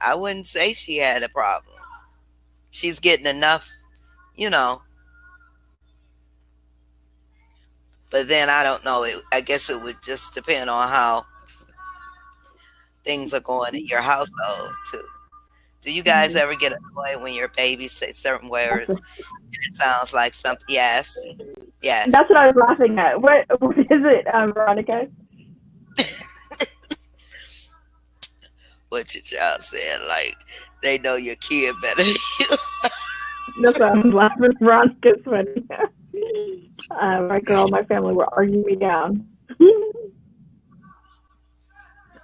I wouldn't say she had a problem. She's getting enough, you know. But then I don't know. I guess it would just depend on how things are going in your household too. Do you guys Mhm. ever get annoyed when your babies say certain That's words and it sounds like something? Yes, that's yes. what I was laughing at. What is it, Veronica? What your child said, like they know your kid better than you. That's what I was laughing. Veronica's funny. My girl, my family were arguing me down.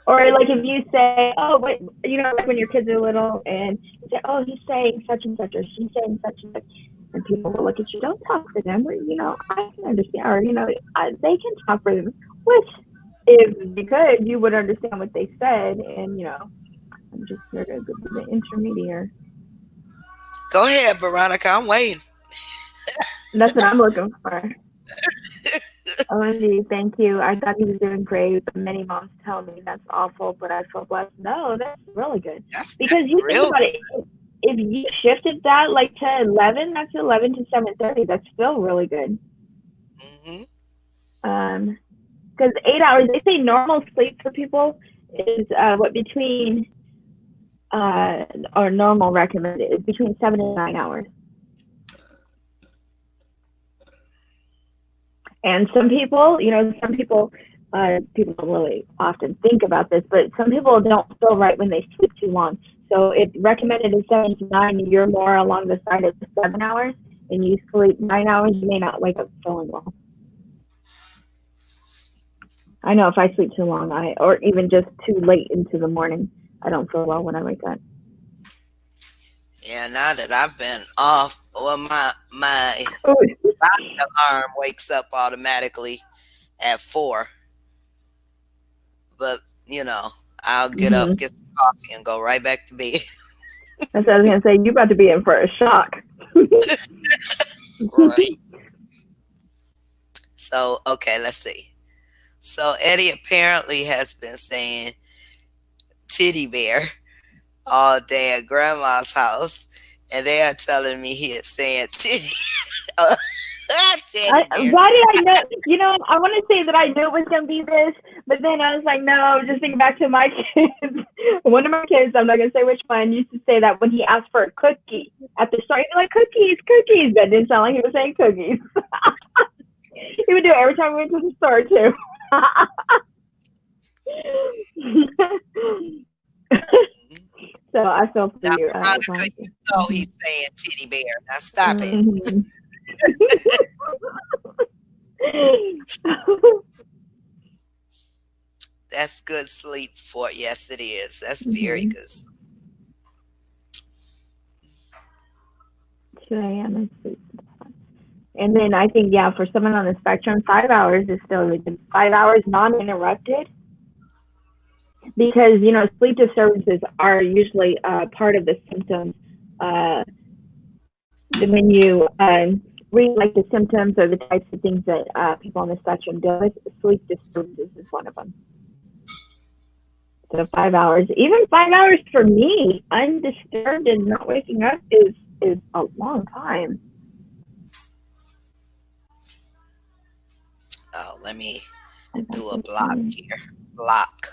Or like if you say, "Oh, wait," like when your kids are little, and you say, "Oh, he's saying such and such," or "She's saying such and such," and people will look at you. Don't talk for them, or I can understand, or they can talk for them. Which, if you could, you would understand what they said, and I'm just here to be the intermediary. Go ahead, Veronica. I'm waiting. That's what I'm looking for. OMG, thank you. I thought he was doing great, but many moms tell me that's awful, but I feel blessed. No, that's really good. Because That's you think real. about it, if you shifted that like to 11, that's 11 to 7:30. That's still really good. Hmm. Because 8 hours, they say normal sleep for people is what between uh, or normal recommended is between 7 and 9 hours. And people don't really often think about this, but some people don't feel right when they sleep too long. So it's recommended is 7 to 9. You're more along the side of 7 hours, and you sleep 9 hours. You may not wake up feeling well. I know if I sleep too long, or even just too late into the morning, I don't feel well when I wake up. Yeah, now that I've been off, well, my Ooh. body alarm wakes up automatically at 4. But I'll get up, Mm-hmm. get some coffee, and go right back to bed. That's what I was gonna say. You about to be in for a shock. Right. So okay, let's see. So Eddie apparently has been saying titty bear all day at grandma's house, and they are telling me he is saying titty teddy bear. Why did I know? I want to say that I knew it was going to be this, but then I was like, no, just thinking back to my kids. One of my kids, I'm not going to say which one, used to say that when he asked for a cookie at the store, he'd be like, cookies, cookies. That didn't sound like he was saying cookies. He would do it every time we went to the store, too. So I feel for Now, you, Veronica, Veronica. you know Mm-hmm. he's saying titty bear. Now stop it. Mm-hmm. That's good sleep for yes, it is. That's very Mm-hmm. good. 2 a.m. And then I think, yeah, for someone on the spectrum, 5 hours is still really good. 5 hours non-interrupted, because sleep disturbances are usually part of the symptoms. Uh, when you read like the symptoms or the types of things that people on the spectrum deal with, sleep disturbances is one of them. So 5 hours, even 5 hours for me, undisturbed and not waking up is a long time. Oh, let me I thought do a so block too. here. Block.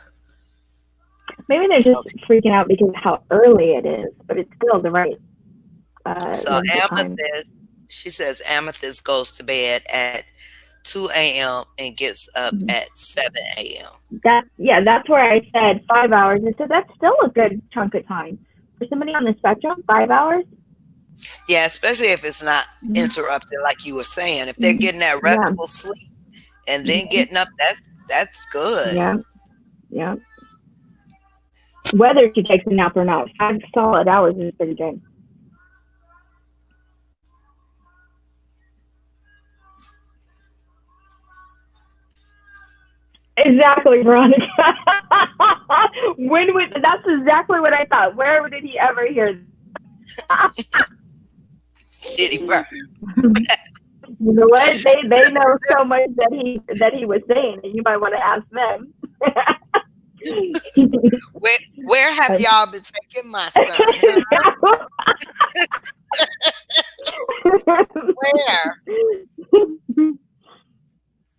Maybe they're just Okay. freaking out because of how early it is, but it's still the right So like the time. Amethyst, she says Amethyst goes to bed at 2 a.m. and gets up Mhm. at 7 a.m. That's where I said 5 hours. I said that's still a good chunk of time for somebody on the spectrum. 5 hours. Yeah, especially if it's not Mm-hmm. interrupted, like you were saying. If they're Mm-hmm. getting that Yeah. restful sleep and then Mm-hmm. getting up, that's good. Yeah. Yeah. Whether she takes a nap or not, 5 solid hours is pretty good. Exactly, Veronica. When would that's exactly what I thought. Where did he ever hear that? City bird. You know what? They know so much that he was saying, and you might want to ask them. Where have But y'all been taking my son, huh? Where?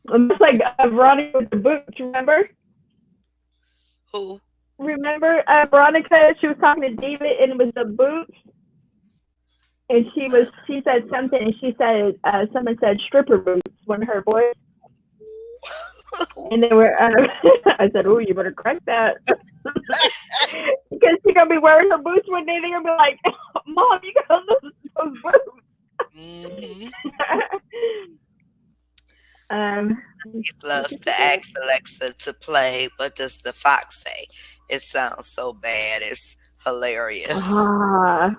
And that's like Veronica with the boots. Who? Remember Veronica? She was talking to David, and it was the boots. And she said something, and she said someone said stripper boots, one of her boys, and they were. I said, "Oh, you better correct that." Because she's gonna be wearing her boots one day. They're gonna be like, "Mom, you got those boots." Hmm. Let's He see loves if to it's good. ask Alexa to play. What does the fox say? It sounds so bad. It's hilarious. Ah,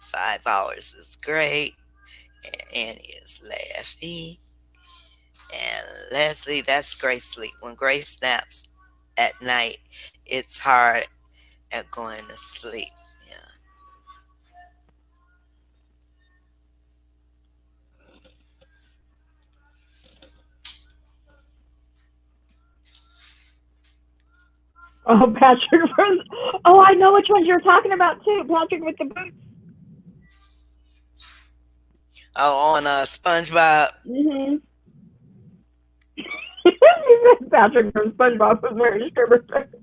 5 hours is great. And Annie is laughing. And Leslie, that's Grace sleep. When Grace snaps at night, it's hard at going to sleep. Yeah. oh, Patrick. Oh, I know which ones you're talking about too. Patrick with the boots. Oh, on SpongeBob. Mm-hmm. Patrick from SpongeBob was wearing stripper boots.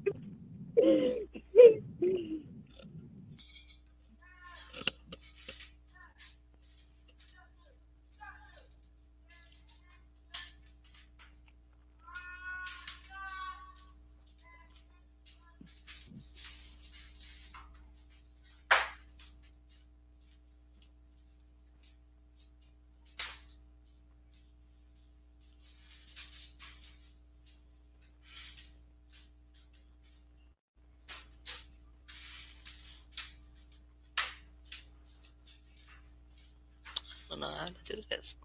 I don't know how to do this.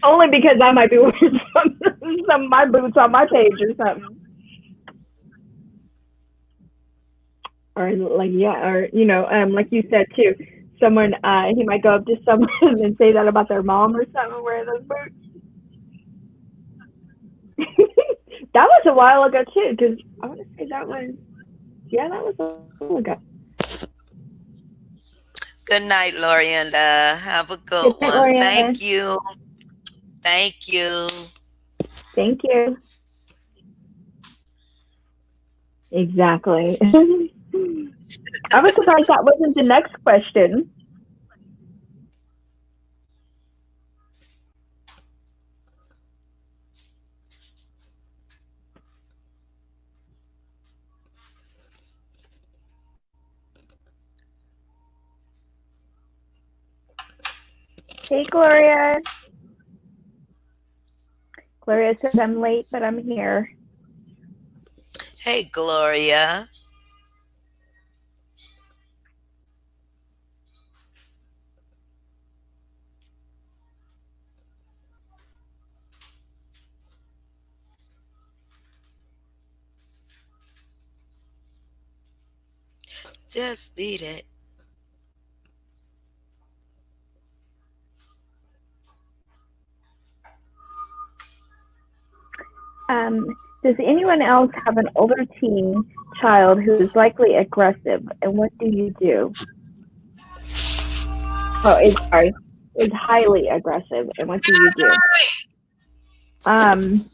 Only because I might be wearing some of my boots on my page or something. Or like or like you said too, someone he might go up to someone and say that about their mom or something wearing those boots. That was a while ago too, because I want to say that was that was a while ago. Good night, Lorienda. Have a Good good night, one. Loriana. Thank you. Thank you. Thank you. Exactly. I was surprised that wasn't the next question. Hey, Gloria. Gloria says I'm late, but I'm here. Hey, Gloria. Just beat it. Does anyone else have an older teen child who is likely aggressive, and what do you do? Oh, sorry, is highly aggressive, and what do you do? Um,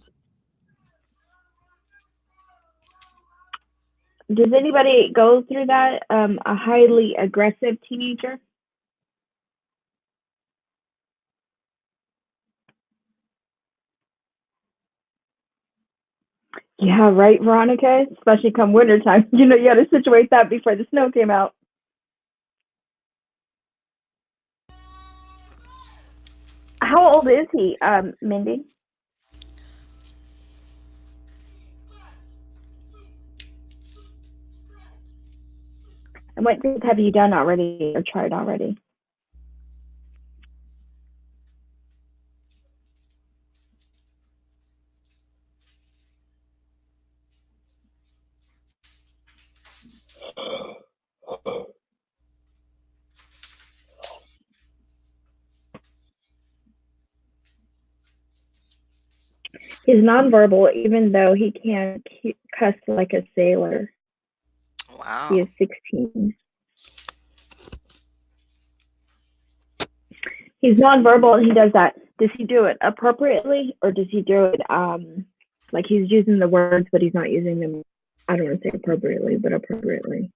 does anybody go through that? A highly aggressive teenager? Yeah, right, Veronica. Especially come wintertime, you got to situate that before the snow came out. How old is he, Mindy? And what things have you done already or tried already? He's nonverbal, even though he can cuss like a sailor. He Wow. is 16. He's nonverbal and he does that. Does he do it appropriately or does he do it like he's using the words but he's not using them? I don't want to say appropriately, but appropriately.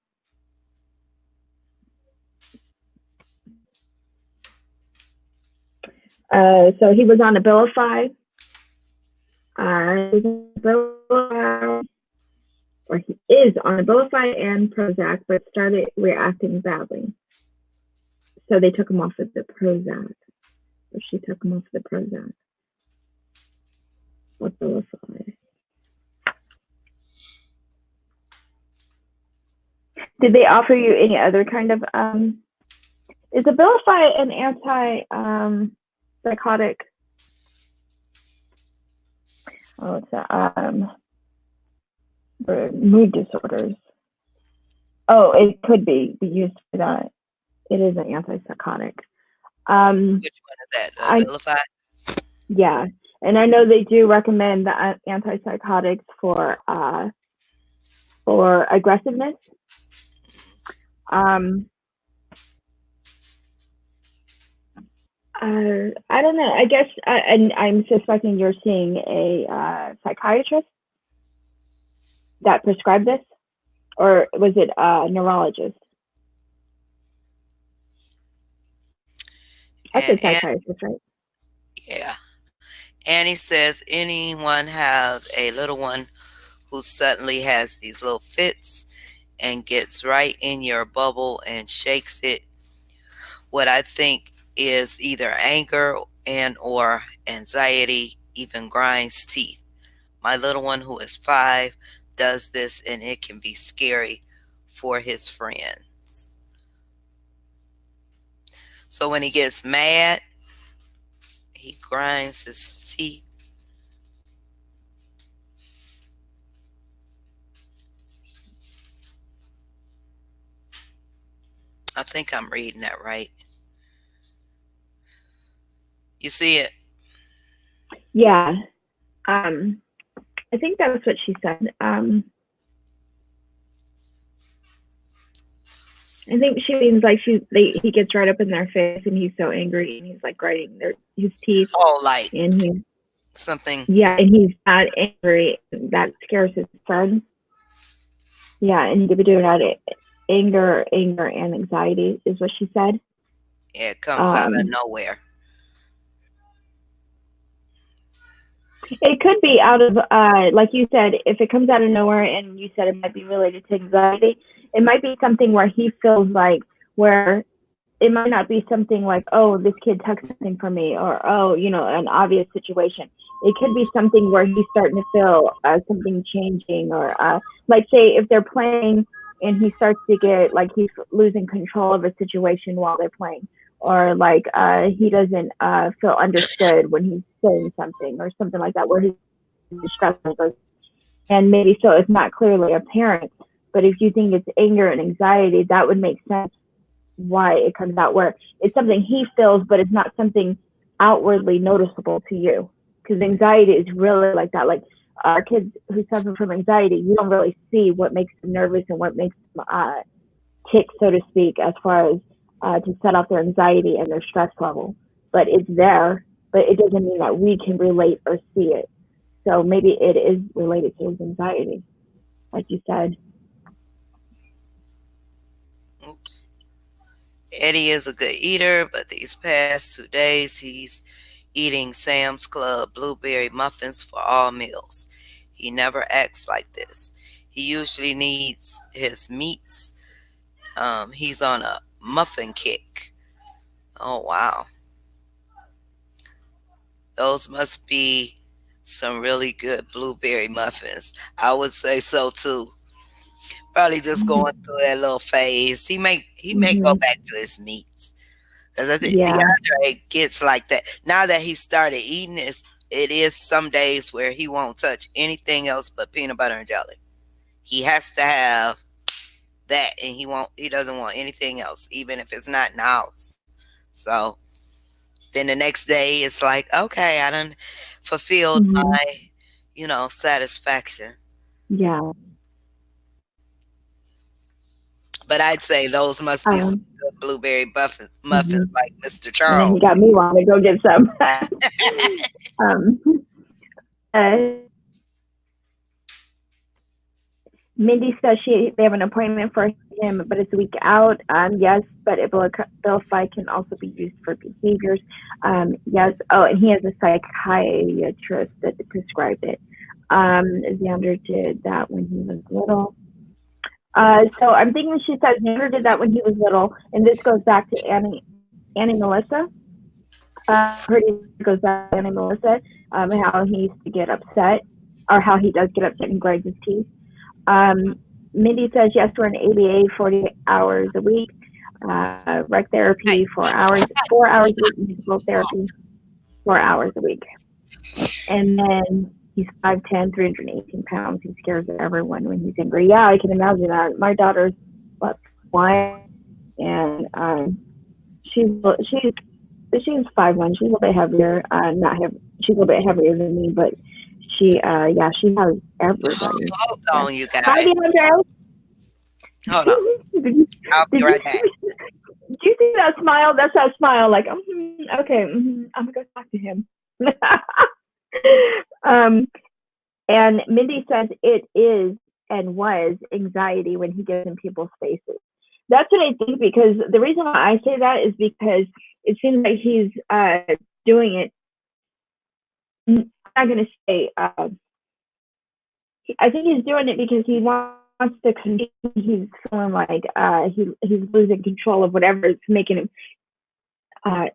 So he was on Abilify. He was on Abilify, or he is on Abilify and Prozac, but started reacting badly. So they took him off of the Prozac. Or she took him off the Prozac. Abilify. Did they offer you any other kind of is Abilify an anti psychotic? Oh, it's mood disorders. Oh, it could be used for that. It is an antipsychotic. Which one is that? I Abilify? Yeah, and I know they do recommend the antipsychotics for aggressiveness. Um, I don't know. I guess, and I'm suspecting you're seeing a psychiatrist that prescribed this, or was it a neurologist? I said And psychiatrist, right? yeah. Annie says, anyone have a little one who suddenly has these little fits and gets right in your bubble and shakes it? What I think is either anger and or anxiety, even grinds teeth. My little one who is 5 does this and it can be scary for his friends. So when he gets mad, he grinds his teeth. I think I'm reading that right. You see it? Yeah. I think that's what she said. I think she means like he gets right up in their face and he's so angry and he's like grinding his teeth Oh, like and something. and he's that angry that scares his friends. Yeah, and he could be doing that anger and anxiety is what she said. Yeah, it comes out of Um, nowhere. it could be out of like you said, if it comes out of nowhere and you said it might be related to anxiety, it might be something where he feels like where it might not be something like, oh, this kid took something from me, or oh, an obvious situation. It could be something where he's starting to feel something changing, or like say if they're playing and he starts to get like he's losing control of a situation while they're playing, or like he doesn't feel understood when he's saying something or something like that, where he's distressed, and maybe so it's not clearly apparent. But if you think it's anger and anxiety, that would make sense why it comes out, where it's something he feels, but it's not something outwardly noticeable to you. Because anxiety is really like that. Like kids who suffer from anxiety, you don't really see what makes them nervous and what makes them tick, so to speak, as far as to set off their anxiety and their stress level. But it's there, but it doesn't mean that we can relate or see it. So maybe it is related to his anxiety, like you said. Oops. Eddie is a good eater, but these past 2 days he's eating Sam's Club blueberry muffins for all meals. He never acts like this. He usually needs his meats. He's on a muffin kick. Oh, wow. Those must be some really good blueberry muffins. I would say so too. Probably just going through that little phase. He may go Mm-hmm. back to his meats. Because I think Yeah. DeAndre gets like that. Now that he started eating this, it is some days where he won't touch anything else but peanut butter and jelly. He has to have that, and he doesn't want anything else, even if it's not in the house. So then the next day it's like, okay, I done fulfilled Mm-hmm. my satisfaction. Yeah. But I'd say those must be some Um, good blueberry muffins mm-hmm. like Mr. And then Charles. he got me wanting to go get some. um, uh, Mindy says they have an appointment for him, but it's a week out. Yes, but Abilify can also be used for behaviors. Yes. Oh, and he has a psychiatrist that prescribed it. Xander did that when he was little. So I'm thinking she says Xander did that when he was little, and this goes back to Annie Melissa. Pretty goes back to Annie Melissa. How he used to get upset, or how he does get upset and grinds his teeth. Um, Mindy says yes, we're in ABA 40 hours a week, rec therapy Hey, 4 hours a week, musical therapy 4 hours a week. And then he's 5'10", 318 pounds. He scares everyone when he's angry. Yeah, I can imagine that. My daughter's what, one, and she's she's she's 5'1". She's a little bit heavier. Not heavy. She's a little bit heavier than me, but yeah, she has everybody hold scared. on, you Hi, guys. DeAndre. Hold on. did you I'll be did you right back. did you see that smile? That's that smile. Like, okay, I'm gonna go talk to him. um, and Mindy says it is and was anxiety when he gets in people's faces. That's what I think, because the reason why I say that is because it seems like he's doing it. I'm not going to say. I think he's doing it because he wants to. He's feeling like he's losing control of whatever is making him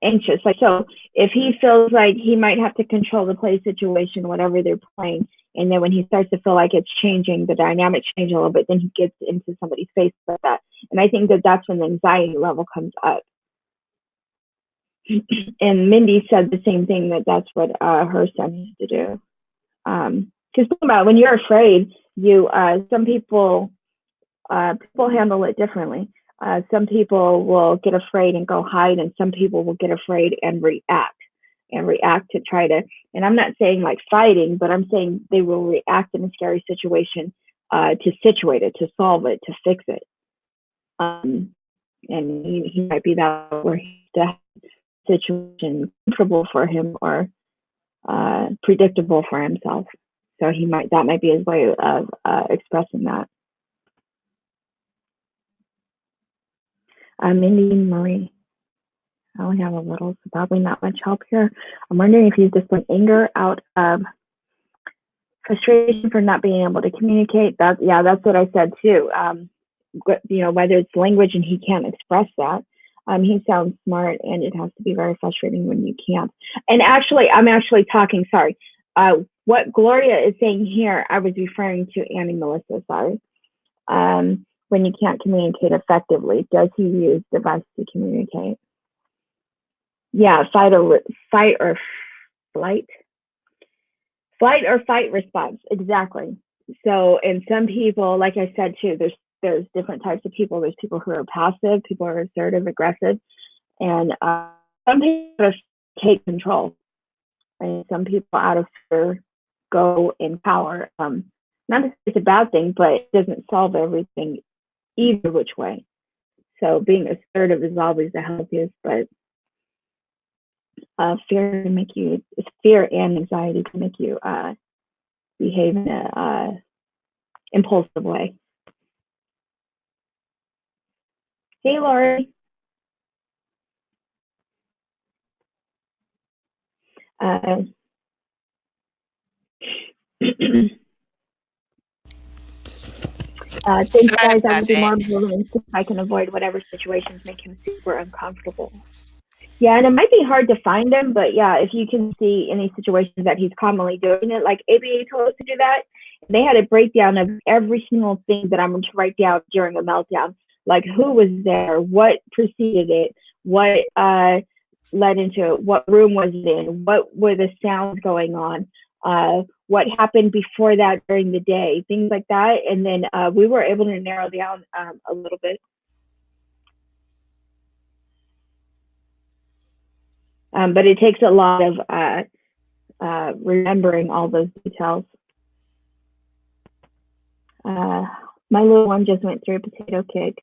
anxious. Like, so, if he feels like he might have to control the play situation, whatever they're playing, and then when he starts to feel like it's changing, the dynamic change a little bit, then he gets into somebody's face like that. And I think that that's when the anxiety level comes up. And Mindy said the same thing, that that's what her son used to do. Because think about it, when you're afraid, you some people handle it differently. Some people will get afraid and go hide, and some people will get afraid and react to try to. And I'm not saying like fighting, but I'm saying they will react in a scary situation to situate it, to solve it, to fix it. And he might be that where the situation comfortable for him or predictable for himself. So that might be his way of expressing that. Mindy Marie, I only have a little, so probably not much help here. I'm wondering if he's displaying anger out of frustration for not being able to communicate. That's what I said too. Whether it's language and he can't express that. He sounds smart, and it has to be very frustrating when you can't. And actually, I'm actually talking. Sorry, what Gloria is saying here, I was referring to Annie Melissa. Sorry. When you can't communicate effectively, does he use device to communicate? Yeah, fight or flight, flight or fight response. Exactly. So, and some people, like I said too, there's different types of people. There's people who are passive, people who are assertive, aggressive, and some people take control, and some people out of fear. go in power. Not that it's a bad thing, but it doesn't solve everything either which way. So being assertive is always the healthiest, but fear can make you fear and anxiety can make you behave in a impulsive way. Hey, Lori. Uh, thanks, Sorry guys. I about will be that. more observant and see if I can avoid whatever situations make him super uncomfortable. Yeah, and it might be hard to find him, but yeah, if you can see any situations that he's commonly doing it, like ABA told us to do that, they had a breakdown of every single thing that I'm going to write down during a meltdown, like who was there, what preceded it, what led into it, what room was it in, what were the sounds going on, what happened before that during the day, things like that, and then we were able to narrow down a little bit. But it takes a lot of remembering all those details. Uh, my little one just went through a potato kick.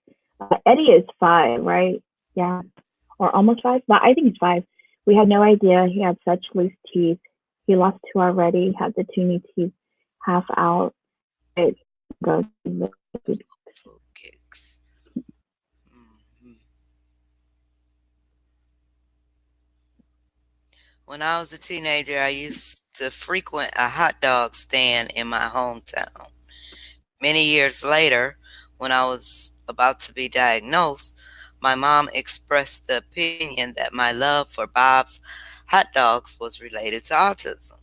Eddie is 5, right? Yeah, or almost 5. But I think he's 5. We had no idea he had such loose teeth. He lost 2 already. Had the 2 new teeth half out. It goes. Food kicks. Mhm. When I was a teenager, I used to frequent a hot dog stand in my hometown. Many years later, when I was about to be diagnosed, my mom expressed the opinion that my love for Bob's hot dogs was related to autism.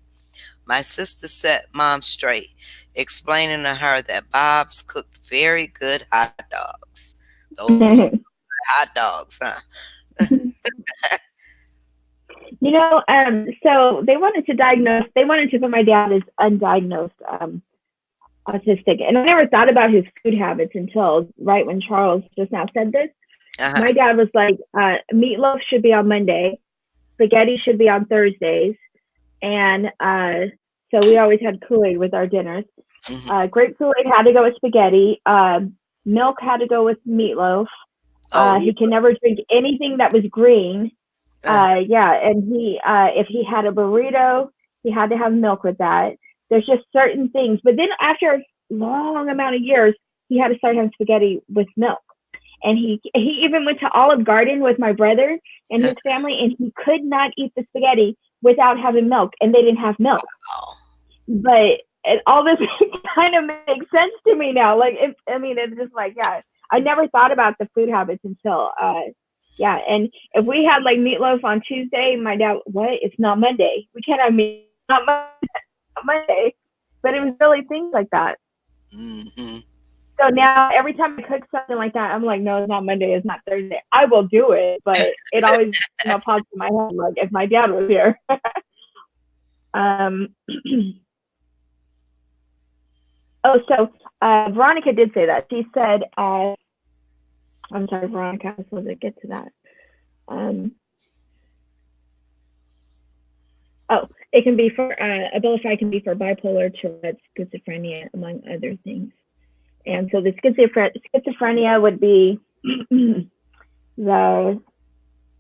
My sister set mom straight, explaining to her that Bob's cooked very good hot dogs. Those were hot dogs, huh? So they wanted to diagnose. They wanted to put my dad as undiagnosed autistic, and I never thought about his food habits until right when Charles just now said this. Uh-huh. My dad was like, meatloaf should be on Monday, spaghetti should be on Thursdays, and so we always had Kool-Aid with our dinners. Hmm. Grape Kool-Aid had to go with spaghetti. Milk had to go with meatloaf. Oh, He you. can never drink anything that was green. Uh-huh. Yeah, and he if he had a burrito, he had to have milk with that. There's just certain things. But then after a long amount of years, he had to start having spaghetti with milk. And he even went to Olive Garden with my brother and his family, and he could not eat the spaghetti without having milk, and they didn't have milk. Oh. But all this kind of makes sense to me now. Like, I mean, it's just like, yeah, I never thought about the food habits until, yeah. And if we had like meatloaf on Tuesday, my dad, what? It's not Monday. We can't have meat. Not Monday. But it was really things like that. Mm-hmm. So now every time I cook something like that, I'm like, no, it's not Monday, it's not Thursday. I will do it, but it always pops in my head like if my dad was here. um, oh, so Veronica did say that. She said, I'm sorry, Veronica, I was supposed to get to that. Um, oh, it can be for Abilify can be for bipolar, Tourette's, schizophrenia, among other things. And so the schizophrenia would be the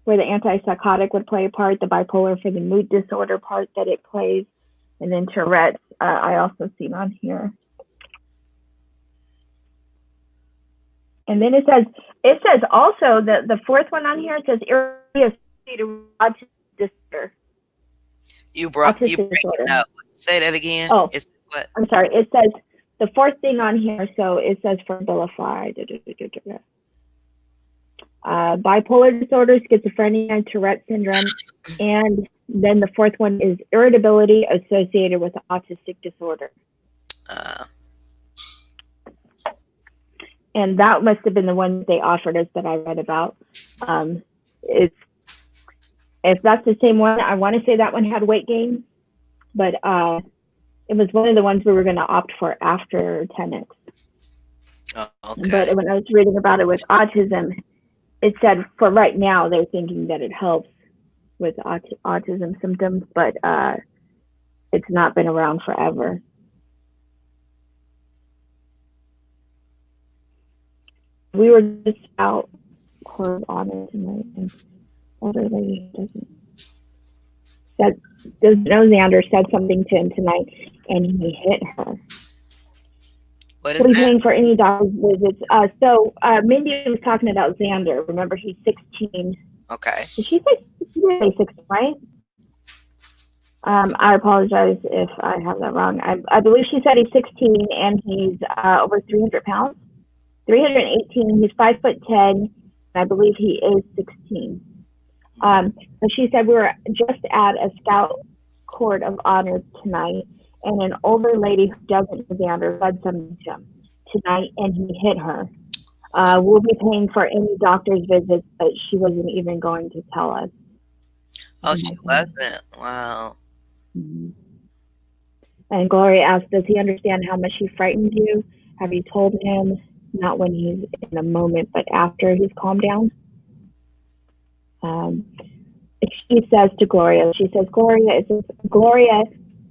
where the antipsychotic would play a part, the bipolar for the mood disorder part that it plays, and then Tourette's. I also see on here. And then it says also that the fourth one on here, it says associated autistic disorder. You Autistic breaking disorder. up. Say that again. Oh, It's what? I'm sorry. It says the fourth thing on here. So it says for Abilify. Bipolar disorder, schizophrenia, Tourette syndrome, and then the fourth one is irritability associated with autistic disorder. Uh, And that must have been the one that they offered us that I read about. Um, it's if that's the same one, I want to say that one had weight gain, but it was one of the ones we were going to opt for after 10x. okay. But when I was reading about it with autism, it said for right now they're thinking that it helps with autism symptoms, but It's not been around forever. We were just out court of honor tonight, and older lady doesn't said doesn't know Xander said something to him tonight, and he hit her. What is We'll be that? paying for any doctor's visits. Mindy was talking about Xander. Remember, he's 16. Okay. Did she say 16, right? I apologize if I have that wrong. I believe she said he's 16 and he's over 300 pounds. 318. He's 5'10", and I believe he is 16. But she said we were just at a scout court of honor tonight, and an older lady who doesn't know Xander said something to him tonight, and he hit her. We'll be paying for any doctor's visits, but she wasn't even going to tell us. Oh, Oh she my God. wasn't. Wow. Mhm. And Gloria asked, does he understand how much he frightened you? Have you told him? Not when he's in a moment, but after he's calmed down. Um, she says to Gloria, she says, Gloria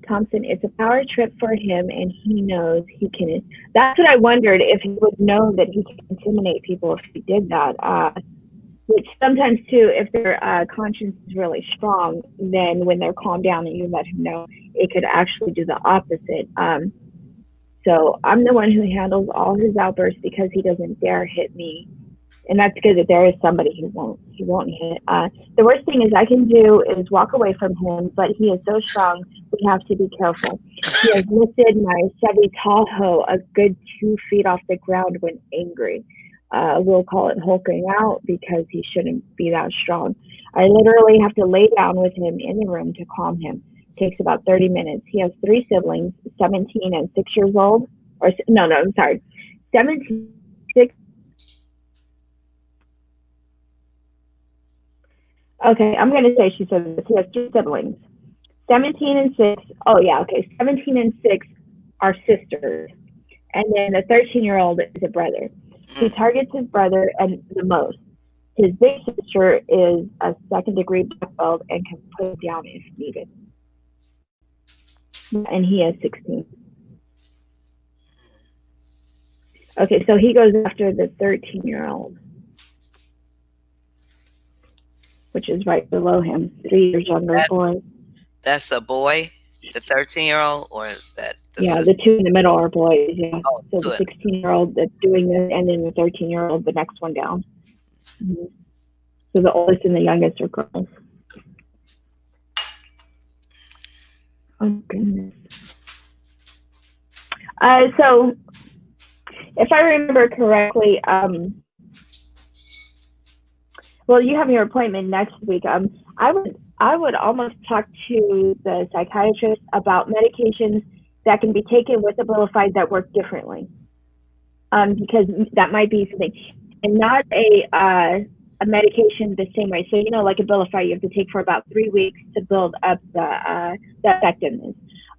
Thompson, it's a power trip for him, and he knows he can. That's what I wondered, if he would know that he can intimidate people if he did that. Which sometimes too, if their conscience is really strong, then when they're calmed down and you let him know, it could actually do the opposite. So I'm the one who handles all his outbursts because he doesn't dare hit me, and that's good that there is somebody who won't hit. The worst thing is I can do is walk away from him, but he is so strong we have to be careful. He has lifted my Chevy Tahoe a good 2 feet off the ground when angry. We'll call it hulking out because he shouldn't be that strong. I literally have to lay down with him in the room to calm him. It takes about 30 minutes. He has three siblings, 17 and 6 years old. Or no, I'm sorry, 17, 6. Okay, I'm going to say she said this. He has two siblings, 17 and 6. Oh, yeah, okay. 17 and 6 are sisters. And then the 13-year-old is a brother. He Mm. targets his brother and the most. His big sister is a second-degree black belt and can put him down if needed. And he is 16. Okay, so he goes after the 13-year-old, which is right below him, 3 years younger That, boy. that's a boy, the 13-year-old, or is that the Yeah, sister? the two in the middle are boys. Yeah. Oh, So the good. 16-year-old that's doing this, and then the 13-year-old, the next one down. Mm-hmm. So the oldest and the youngest are girls. Oh goodness. So if I remember correctly, well, you have your appointment next week. I would almost talk to the psychiatrist about medications that can be taken with Abilify that work differently, because that might be something, and not a medication the same way. So like Abilify, you have to take for about 3 weeks to build up the effectiveness.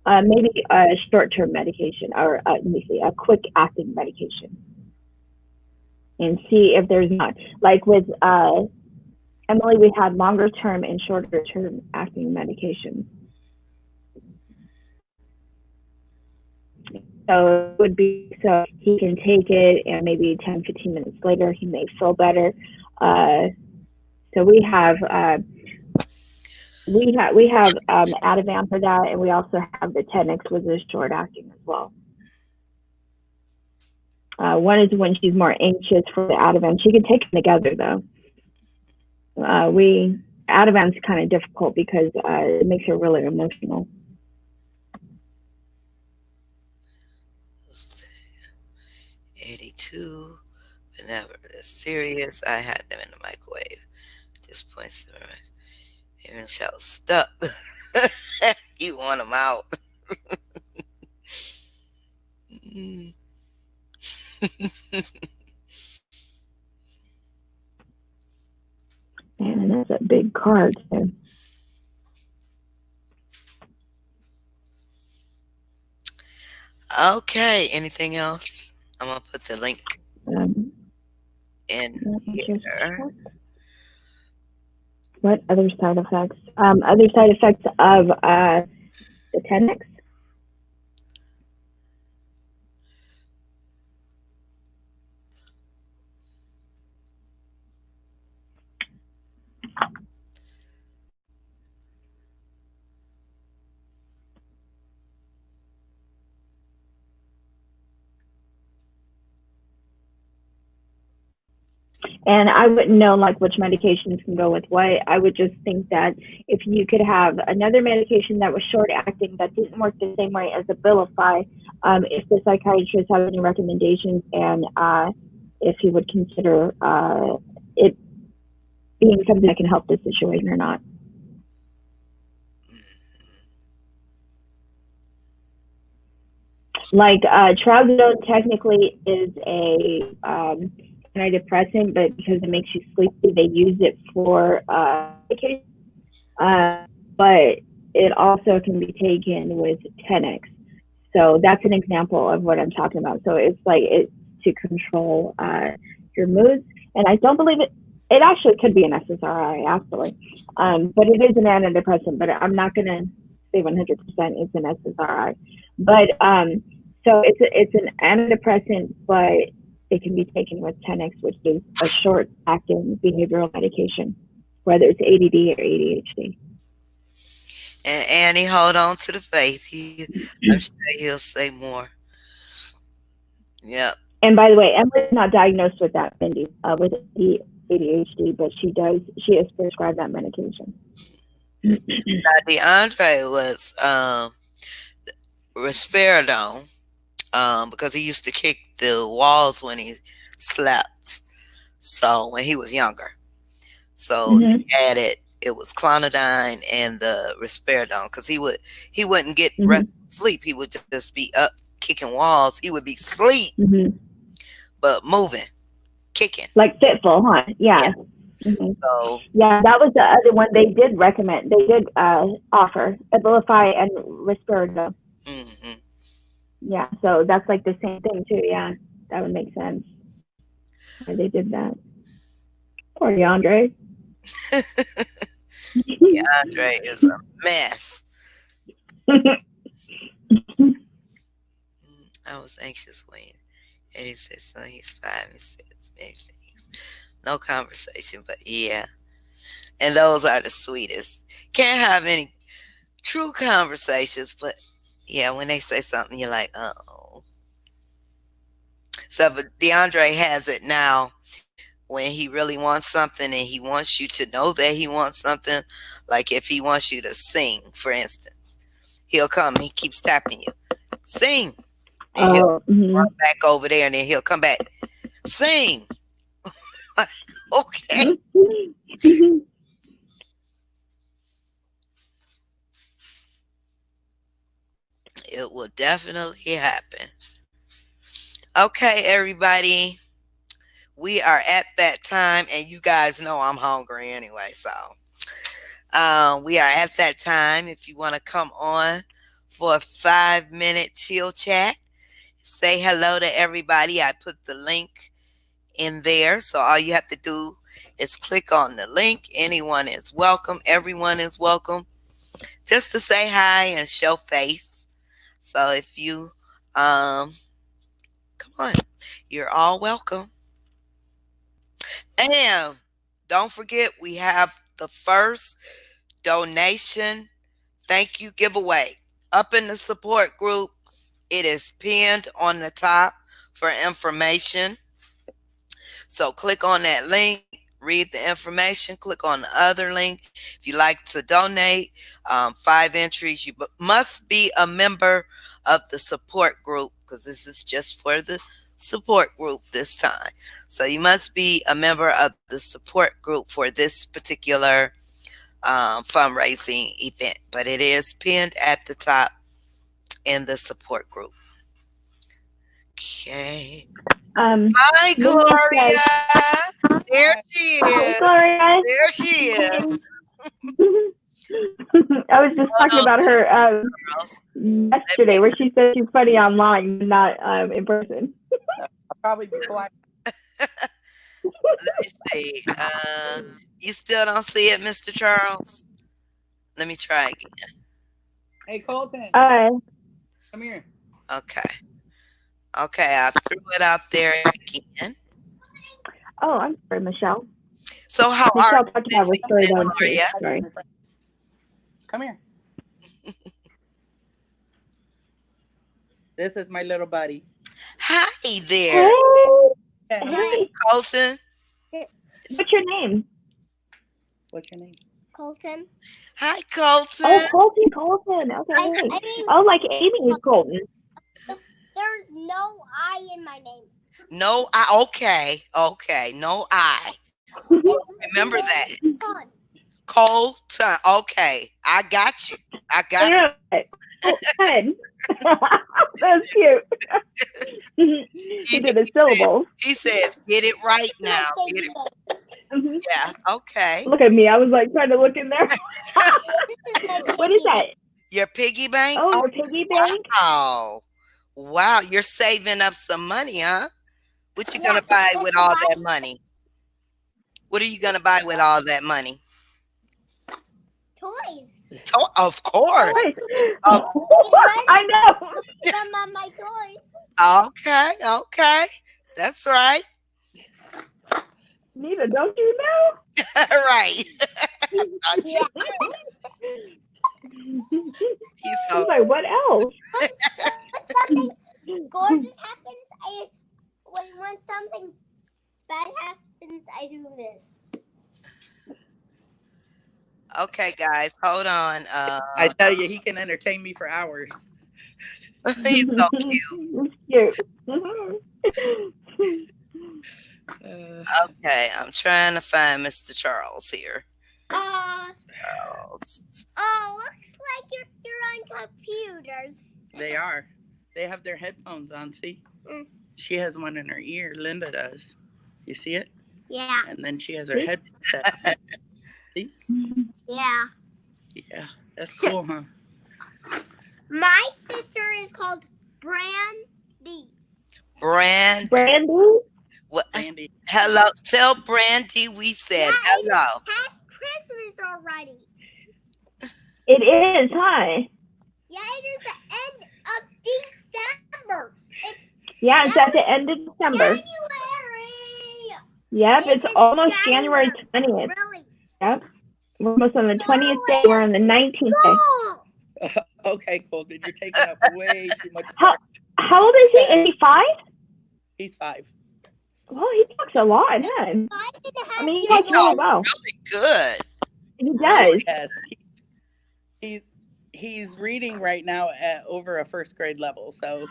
Maybe a short-term medication, or let me see, a quick-acting medication, and see if there's not, like with Emily, we had longer term and shorter term acting medications. So it would be so he can take it, and maybe 10, 15 minutes later he may feel better. Uh, so we have Ativan for that, and we also have the Tenix, with the short acting as well. One is when she's more anxious for the Ativan. She can take them together though. We Ativan's kind of difficult because it makes her really emotional. 82. Whenever they're serious, I had them in the microwave. Just points to right. Even shout, stuck. You want them out. Mm. And that's a big card. So, Okay, anything else? I'm going to put the link um, in let me just here. check. What other side effects? Other side effects of the 10x. And I wouldn't know like which medications can go with what. I would just think that if you could have another medication that was short acting that didn't work the same way as Abilify, if the psychiatrist has any recommendations and if he would consider it being something that can help this situation or not. Like trazodone technically is a antidepressant, but because it makes you sleepy, they use it for medication. But it also can be taken with 10x. So that's an example of what I'm talking about. So it's like it's to control your moods, and I don't believe it. It actually could be an SSRI, actually, but it is an antidepressant. But I'm not going to say 100% it's an SSRI. But so it's an antidepressant, but it can be taken with 10x, which is a short-acting behavioral medication, whether it's ADD or ADHD. And Annie, hold on to the faith. I'm sure he'll say more. Yep. And by the way, Emily's not diagnosed with that, Mindy, with ADHD, but she is prescribed that medication. Now, DeAndre was risperidone because he used to kick the walls when he slept. So when he was younger, so Mm-hmm. they added it was clonidine and the risperidone because he wouldn't get rest Mm-hmm. sleep. He would just be up kicking walls. He would be asleep Mm-hmm. but moving, kicking. Like Fitful, huh? Yeah. Yeah. Mm-hmm. So Yeah, that was the other one they did recommend. They did offer Abilify and Risperidone. hmm Yeah, so that's like the same thing too. Yeah, that would make sense why they did that. Poor DeAndre. Andre is a mess. I was anxious when Eddie said son, he's 5 and 6, many things. No conversation, but yeah. And those are the sweetest. Can't have any true conversations, but yeah, when they say something, you're like, oh. So, but DeAndre has it now when he really wants something and he wants you to know that he wants something. Like if he wants you to sing, for instance, he'll come, he keeps tapping you, sing. And he'll Oh, run mm-hmm. back over there and then he'll come back, sing. Okay. It will definitely happen. Okay, everybody. We are at that time, and you guys know I'm hungry anyway. So, we are at that time. If you want to come on for a 5 minute chill chat, say hello to everybody. I put the link in there. So, all you have to do is click on the link. Anyone is welcome. Everyone is welcome. Just to say hi and show face. So, if you um, come on, you're all welcome. And don't forget, we have the first donation thank you giveaway up in the support group. It is pinned on the top for information. So click on that link, read the information, click on the other link. If you like to donate, 5 entries. You must be a member of the support group because this is just for the support group this time. So you must be a member of the support group for this particular fundraising event, but it is pinned at the top in the support group. Okay. Hi, Let me ask you guys. Gloria. There she Hi, is. Gloria. There she is. I was just talking Hold about on, her girls. Let yesterday, me where she said she's funny online, not in person. I'll probably be quiet. let me see. You still don't see it, Mr. Charles? Let me try again. Hey, Colton, come here. Okay. Okay, I threw it out there again. Oh, I'm sorry, Michelle. So how are Michelle you, talked about Miss a story though too. Victoria? Sorry. Come here. This is my little buddy. Hi there, Hey, Hi. hey. Colton. What's your name? What's your name? Colton. Hi, Oh, Colton. Colton. Okay. I mean, Oh, like Amy's Colton. there's no I in my name. No, okay. No, I. Remember that. Fun. Colton. Okay, I got you. I got you. Okay. Colton. That's cute. He did the syllables. He says, get it right now. Get it. Mhm. Yeah, okay. Look at me. I was like trying to look in there. What is that? Your piggy bank? Oh, your piggy bank? Wow. Wow, you're saving up some money, huh? What you gonna buy with all that money? What are you gonna buy with all that money? Toys. Of course. Nice. I know. Some of my toys. Okay. That's right. Nita, don't you know? Right. Yeah. He's I was so like, what else? When something gorgeous happens, when something bad happens, I do this. okay, guys. Hold on. I tell you, he can entertain me for hours. He's so cute. It's cute. Okay, I'm trying to find Mr. Charles here. Looks like you're on computers. They are. They have their headphones on, see? Mm. She has one in her ear. Linda does. You see it? Yeah. And then she has her headset on. See? Yeah. Yeah. That's cool, huh? My sister is called Brandy. Brandy. What? Brandy. Hello. Tell Brandy we said hello. Past Christmas already. It is, hi. Yeah, it is the end of December. It's Yeah, it's at the end of December. January. Yep, it's It's almost January January. 20th. Really? Yep. We're almost on the 20th day. We're on the 19th day. School. Okay, Colton, you're taking up way too much. How old is he? Is he 5? He's 5. Well, he talks a lot, huh? 5.5 I mean, he years talks really old. well. Really good. He does. Yes. He's reading right now at over a first grade level, so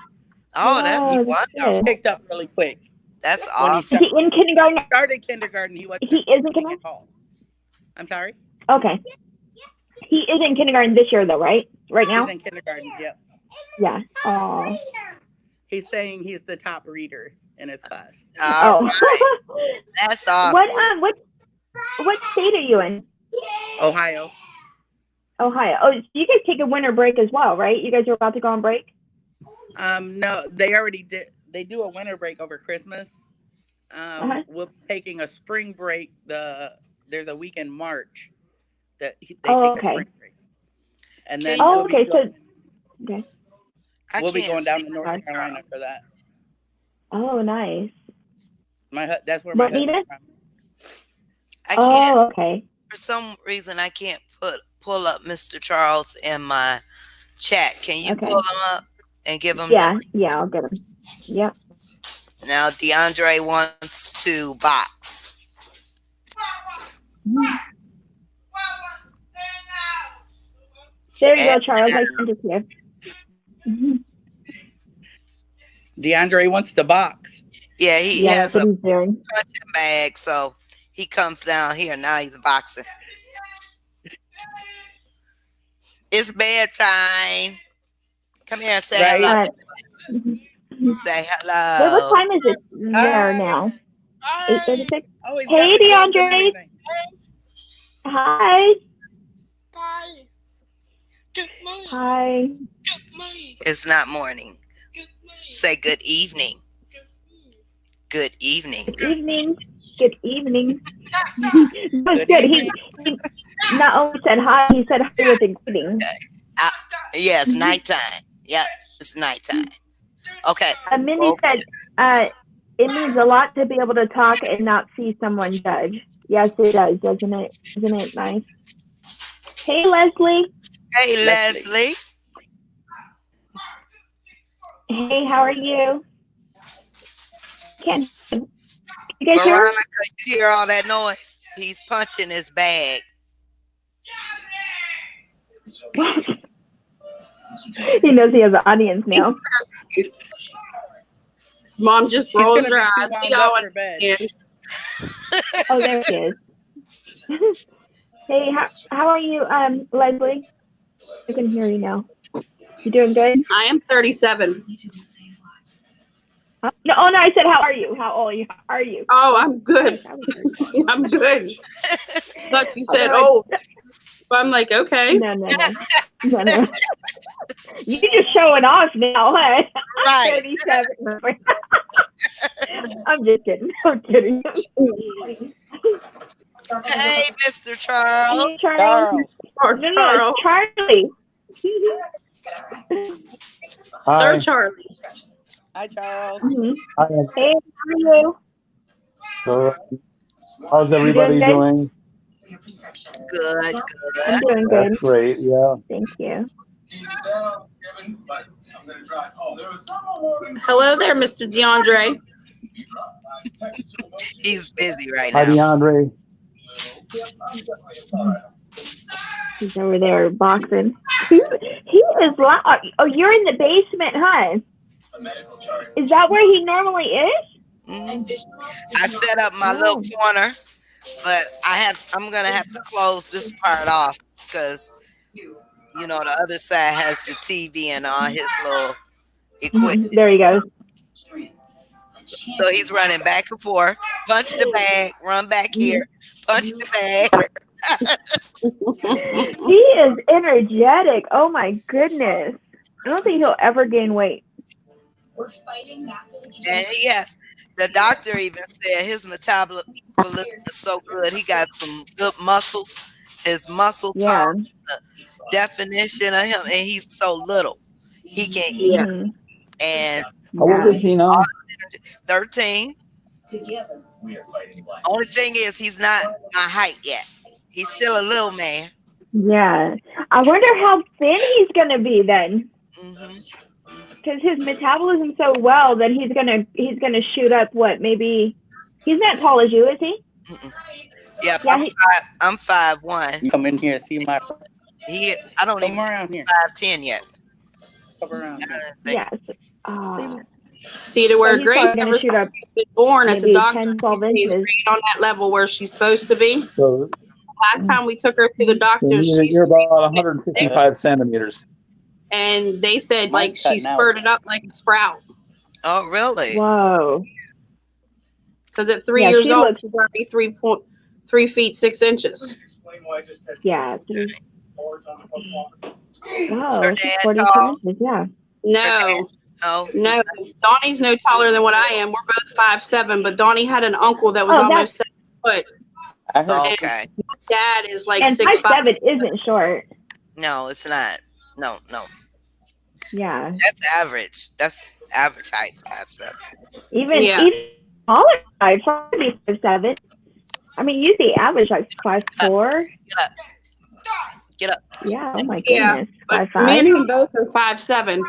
Oh, that's Wow, that's wonderful. good. picked up really quick. That's When he awesome. Is he in kindergarten? started kindergarten, he wasn't He is in reading kindergarten? at all. I'm sorry? Okay. He is in kindergarten this year, though, right? Right now? He's in kindergarten, yep. Yeah. Oh. He's saying he's the top reader in his class. All right. That's awesome. What state are you in? Ohio. Ohio. Oh, so you guys take a winter break as well, right? You guys are about to go on break? No, they already did. They do a winter break over Christmas. We're taking a spring break. There's a week in March that they take a spring break, and then Oh, okay. Okay. we'll be going down to speak North Carolina for that. Oh, nice. That's where my What, Nina? husband's from. I can't. Oh, okay. For some reason, I can't pull up Mr. Charles in my chat. Can you Okay. pull him up and give him? Yeah, I'll get him. Yep. Now DeAndre wants to box. There you go, Charles. I sent it to you. DeAndre wants to box. Yeah, he Yeah, has that's a what he's doing. punching bag, so he comes down here. Now he's boxing. It's bedtime. Come here and say Right. hello. Right. Say Wait, hello. what time is it there now? 8:36? Oh, he's Hey, got the guns and DeAndre. everything. Hi. Good morning. Hi. Good morning. It's not morning. Good morning. Say good evening. Good Good evening. Good evening. Good evening. That was Good good. evening. He not only said hi, he said hi with a greeting. I, yeah, it's nighttime. Yep, it's nighttime. Okay. Mindy Well, said, it means a lot to be able to talk and not see someone judge. Yes, it does, doesn't it? Isn't it nice? Hey, Leslie. hey, Leslie. Leslie. Hey, how are you? Can't you guys hear Veronica, you hear all that noise? He's punching his bag. him? He knows he has an audience now. Mom just He's rolls gonna her be eyes. too We wound all up for bed. understand. Oh, there he is. Hey, how are you, Leslie? I can hear you now. You doing good? I am 37. No, oh no, I said how are you? How old are you? Oh, I'm good. I'm good. Thought you said, no, I'm like, okay. no. You just showing off now, huh? I'm Right. 37. I'm just kidding. I'm kidding. Hey, Mr. Charles. Hey, Charles. Charles. No, it's Charlie. Sir Hi. Charlie. Hi, Charles. Mhm. Hi. Hey, how are you? So, how's You everybody doing good? doing? Good, I'm good. doing good. That's great. Yeah. Thank you. Hello there, Mr. DeAndre. He's busy right Hi, now. DeAndre. He's over there boxing. He is loud. Oh, you're in the basement, huh? Is that where he normally is? I set up my little corner, but I'm gonna have to close this part off because the other side has the TV and all his little equipment. There he goes. So he's running back and forth, punch the bag, run back here, punch the bag. He is energetic. Oh my goodness. I don't think he'll ever gain weight. And the doctor even said his metabolism is so good. He got some good muscle. His muscle tone, the definition of him, and he's so little. He can eat. Yeah. And How old is he now? 13. Only thing is he's not my height yet. He's still a little man. Yeah. I wonder how thin he's going to be then. Because his metabolism so well that he's gonna shoot up. What, maybe he's not tall as you, is he? Yep, Yeah, I'm 5'1". You come in here and see my. I don't Come even around here. 5'10" yet. Come around here. yes. See, to where he's Grace probably gonna ever shoot up been born at the maybe doctor, 10, 12 she stays inches. right on that level where she's supposed to be. So, Last time we took her to the doctor, you're about 155 centimeters. and they said like Mine's she cutting out. spurted up like a sprout. Oh, really? Whoa. Because at 3 Yeah, years she old, looks- she's already 3 feet 6 inches. Yeah. Wow. Her She's dad 42 tall? inches. Yeah. No, Oh, no. Donnie's no taller than what I am. We're both 5'7", but Donnie had an uncle that was Oh, almost 7 foot. I heard. okay. Dad is like And 6'5". 5'7" isn't short. No, it's not. No. Yeah. That's average. That's average height, 5'7". Even Yeah. even smaller guys, probably 5'7". I mean, usually average like 5'4". Get up. Yeah. Oh my Yeah, goodness. But 5'5". me and him both are 5'7",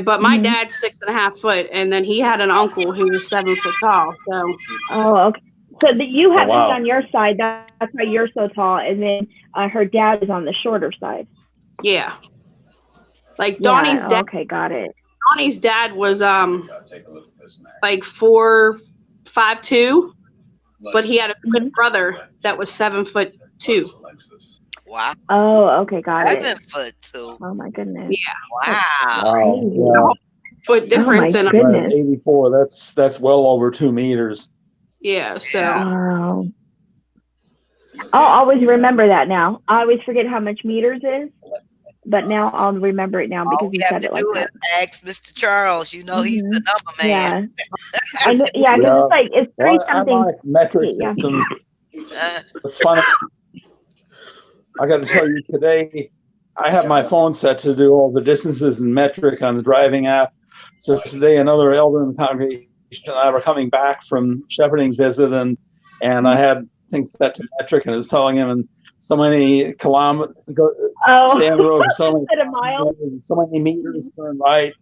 but my Mhm. dad's 6.5 foot, and then he had an uncle who was 7 foot tall. So Oh, okay. So you have wow. this on your side. That's why you're so tall, and then her dad is on the shorter side. yeah, like Donnie's Yeah. dad. Okay, got it. Donnie's dad was like 4'5'2", but he had a twin brother that was 7'2". Wow. Oh, okay, got it. 7'2". Oh my goodness. Yeah, Wow. Crazy. Yeah. foot difference my in goodness. Right, 84. That's well over 2 meters. yeah. So Wow. I'll always remember that now. I always forget how much meters is, but now I'll remember it now All because we you have said to it like do that. is ask Mr. Charles. You know he's the number man. Yeah. I know, yeah, because Yeah. it's like it's three Well, I something. like metric Yeah. systems. It's funny. I got to tell you today, I have my phone set to do all the distances and metric on the driving app. So today, another elder in the congregation and I were coming back from shepherding visit, and I had things set to metric, and I was telling him, and so many kilometers, stay on the road for so many Instead of miles. kilometers, and so many meters, turn right.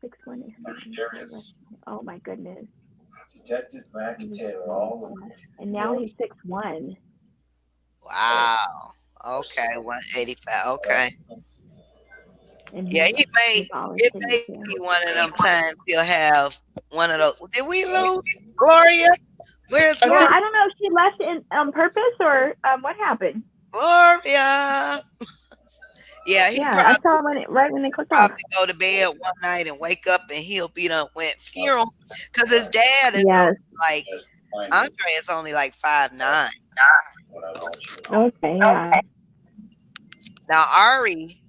620. Oh my goodness. Detective Mac Taylor, all the way. And now he's 6'1". Wow. Okay, 185. Okay. And Yeah, he's it may be one of them times he'll have one of those. Did we lose Gloria? Where's Yeah, Gloria? I don't know if she left on purpose or what happened. Gloria. Yeah, he I saw right when they clicked off. probably go to bed one night and wake up and he'll be done went funeral because his dad is like Andre is only like 5'9". Okay, yeah. Now Ari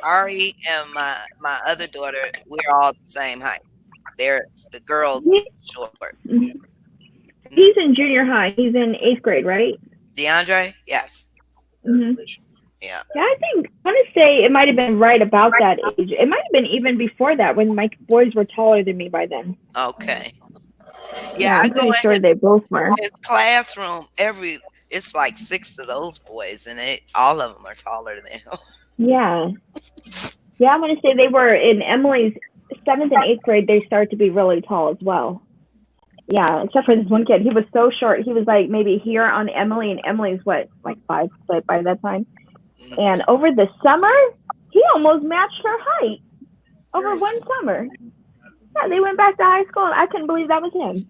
and my other daughter, we're all the same height. They're the girls short. He's in junior high. He's in 8th grade, right? DeAndre, yes. Mm-hmm. Yeah. I want to say it might have been right about that age. It might have been even before that when my boys were taller than me by then. Okay. Yeah, I'm pretty sure they both were. His classroom, it's like 6 of those boys, and all of them are taller than him. Yeah. Yeah, I want to say they were in Emily's 7th and 8th grade. They started to be really tall as well. Yeah, except for this one kid. He was so short. He was like maybe here on Emily, and Emily's like 5 foot by that time. And over the summer, he almost matched her height over one summer. Yeah, they went back to high school, and I couldn't believe that was him.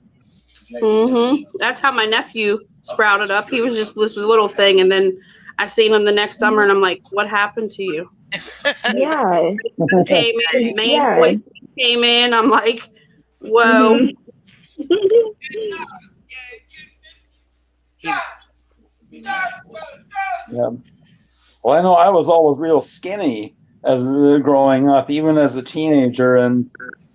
That's how my nephew sprouted up. He was just this little thing, and then I seen him the next summer, and I'm like, "What happened to you?" Yeah. Came in, main voice came in. I'm like, "Whoa." Yeah. Well, I know I was always real skinny as growing up, even as a teenager, and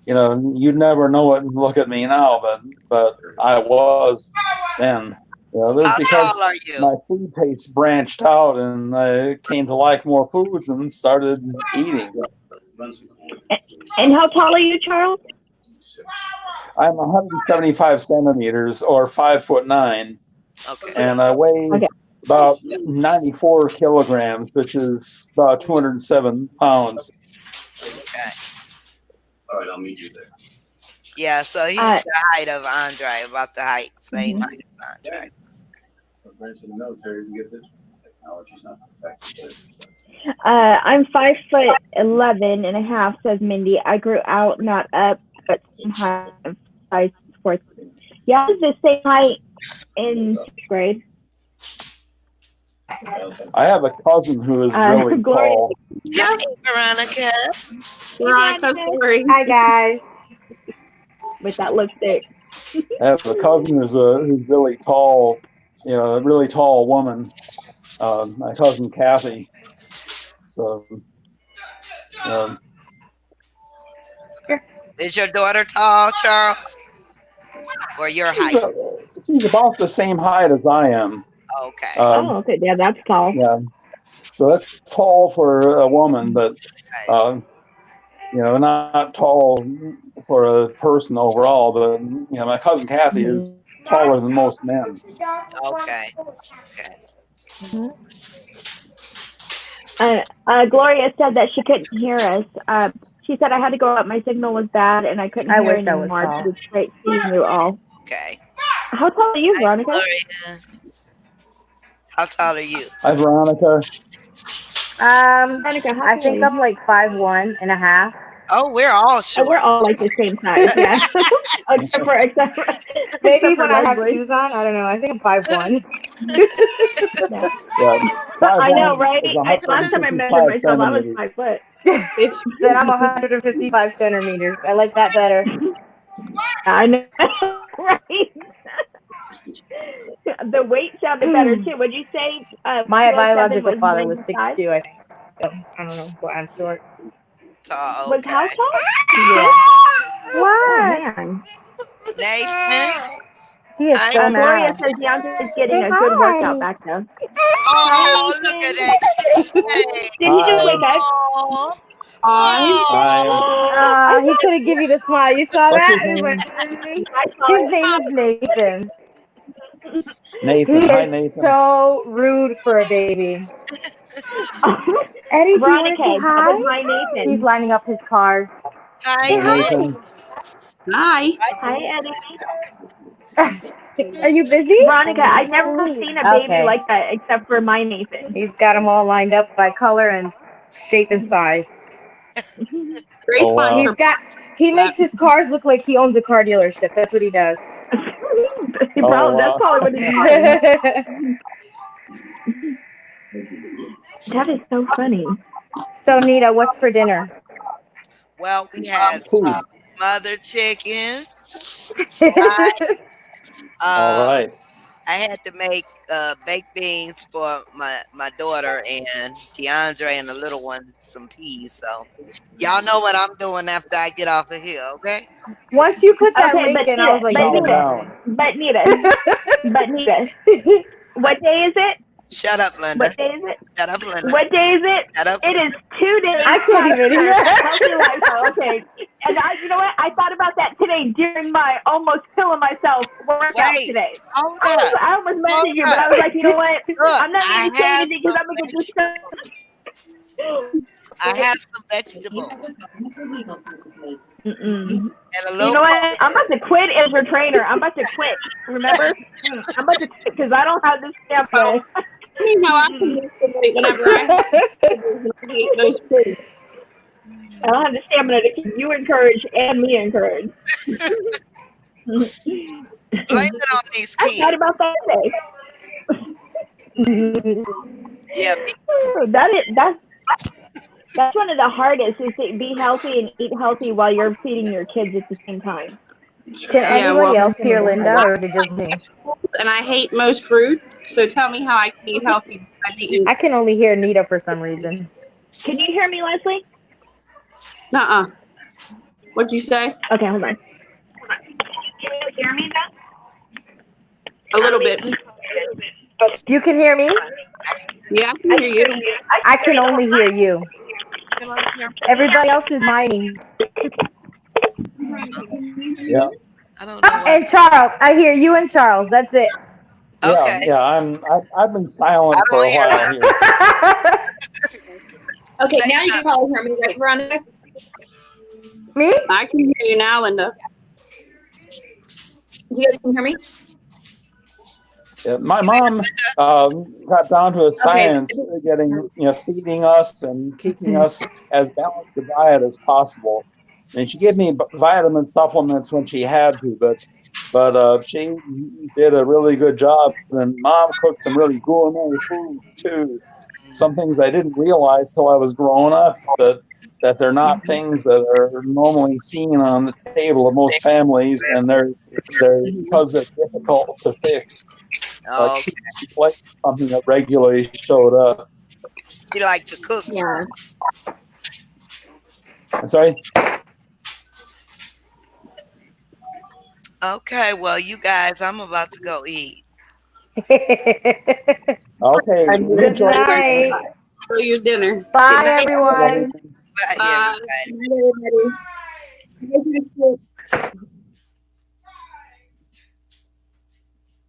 you'd never know it and look at me now, but I was then. How tall are you? My food taste branched out, and I came to like more foods and started eating. And how tall are you, Charles? I'm 175 centimeters, or 5'9". Okay. And I weigh about 94 kilograms, which is about 207 pounds. Okay. All right, I'll meet you there. Yeah, so he's the height of Andre, about the height, same height as Andre. Friends in the military, you get this. Technology's not perfect. I'm 5'11" and a half, says Mindy. I grew out, not up, but somehow 5'4". Yeah, I was the same height in 6th grade. I have a cousin who is really tall. Hi, Veronica. Veronica, sorry. Hi, guys. With that lipstick. I have a cousin who's really tall, a really tall woman. My cousin Kathy. So, is your daughter tall, Charles? Or your height? She's about the same height as I am. Okay. Okay. Yeah, that's tall. Yeah. So that's tall for a woman, but not tall for a person overall. But my cousin Kathy is taller than most men. Okay. Gloria said that she couldn't hear us. She said I had to go up. My signal was bad, and I couldn't hear anymore. She was straight seeing you all. Okay. How tall are you, Veronica? How tall are you? Hi, Veronica. Veronica, I think I'm like 5'1" and a half. Oh, we're all short. We're all like the same size, yeah. except for Maybe when I have shoes on, I don't know. I think I'm 5'1". Yeah. Yeah. I know, right? Last time I measured myself, I was 5 foot. Then I'm 155 centimeters. I like that better. I know, right? The weight sounded better too. Would you say my biological father was 6'2", I think. So I don't know, but I'm short. Tall. Was how tall? Yeah. What? Oh, Nathan. He is so Gloria mad. says Deontay is getting a good workout back there. Oh, look at that cute face. Did he just Hi. wake up? Oh, Hi. oh. Hi. He couldn't give you the smile. You saw What's that? his He went, name? I saw his it. name is Nathan. He Nathan. Hi, is Nathan. so rude for a baby. Eddie, do you want Veronica, to say that was hi? my He's Nathan. lining up his cars. Hi, Say Hey, Nate. Nathan. hi. Hi. Hi, Eddie. Are you busy? Veronica, I've never seen a baby Okay. like that except for my Nathan. He's got them all lined up by color and shape and size. Grace Oh, finds He's her got. He makes his cars look like he owns a car dealership. That's what he does. Oh, That's wow. probably what he's doing. That is so funny. So Nita, what's for dinner? Well, we had Food. smothered chicken. All Uh, right. I had to make baked beans for my daughter and DeAndre and the little one some peas. So y'all know what I'm doing after I get off of here, okay? Once you put that Okay, link in, I was like, Chow Nita. down. but Nita, what day is it? Shut up, Linda. What day is it? Shut up, Linda. What day is it? Shut up. It is 2 days I can't even after hear. healthy lifestyle. Okay, and you know what? I thought about that today during my almost killing myself workout Wait. today. Hold up. I almost Hold messaged you, but I up. was like, you know what? Look, I'm not I going to say have anything because some I'm going to get disgusted. I have some vegetables Mm-mm. and a You little know what? corn. I'm about to quit as your trainer. I'm about to quit. Remember? I'm about to quit because I don't have this well, stamina. you know, I can lose the weight whenever I hate most food. I don't have the stamina to keep you encouraged and me encouraged. Blame it on these I thought kids. about that today. Yeah, That's one of the hardest is to be healthy and eat healthy while you're feeding your kids at the same time. Can Yeah, well, anybody else That's one of hear the Linda, hardest. or is it just me? and I hate most fruit. So tell me how I can eat healthy besides eating. I can only hear Nita for some reason. Can you hear me, Leslie? Nuh-uh. What'd you say? Okay, hold on. Can you hear me now? A little bit. You can hear me? Yeah, I can hear you. I can only hear you. Everybody else is mining. Yeah. I don't know what. And Charles, I hear you and Charles. That's it. Yeah. Okay. Yeah. I've been I silent for don't a hear while that. here. Okay, Say now you can something. probably hear me, right, Veronica? Me? I can hear you now, Linda. You guys can hear me? Yeah, my mom got down to a Okay. science, feeding us and keeping us as balanced a diet as possible. And she gave me vitamin supplements when she had to, but she did a really good job. And mom cooked some really gourmet foods too. Some things I didn't realize till I was growing up that they're not things that are normally seen on the table of most families, and they're because they're difficult to fix. Like Okay. she played something that regularly showed up. She like to cook. Yeah. I'm sorry. Okay, well, you guys, I'm about to go eat. Okay, you Good enjoy your night. dinner. For your dinner. Good Bye, night. everyone. Bye, Bye. everybody. Good night, everybody.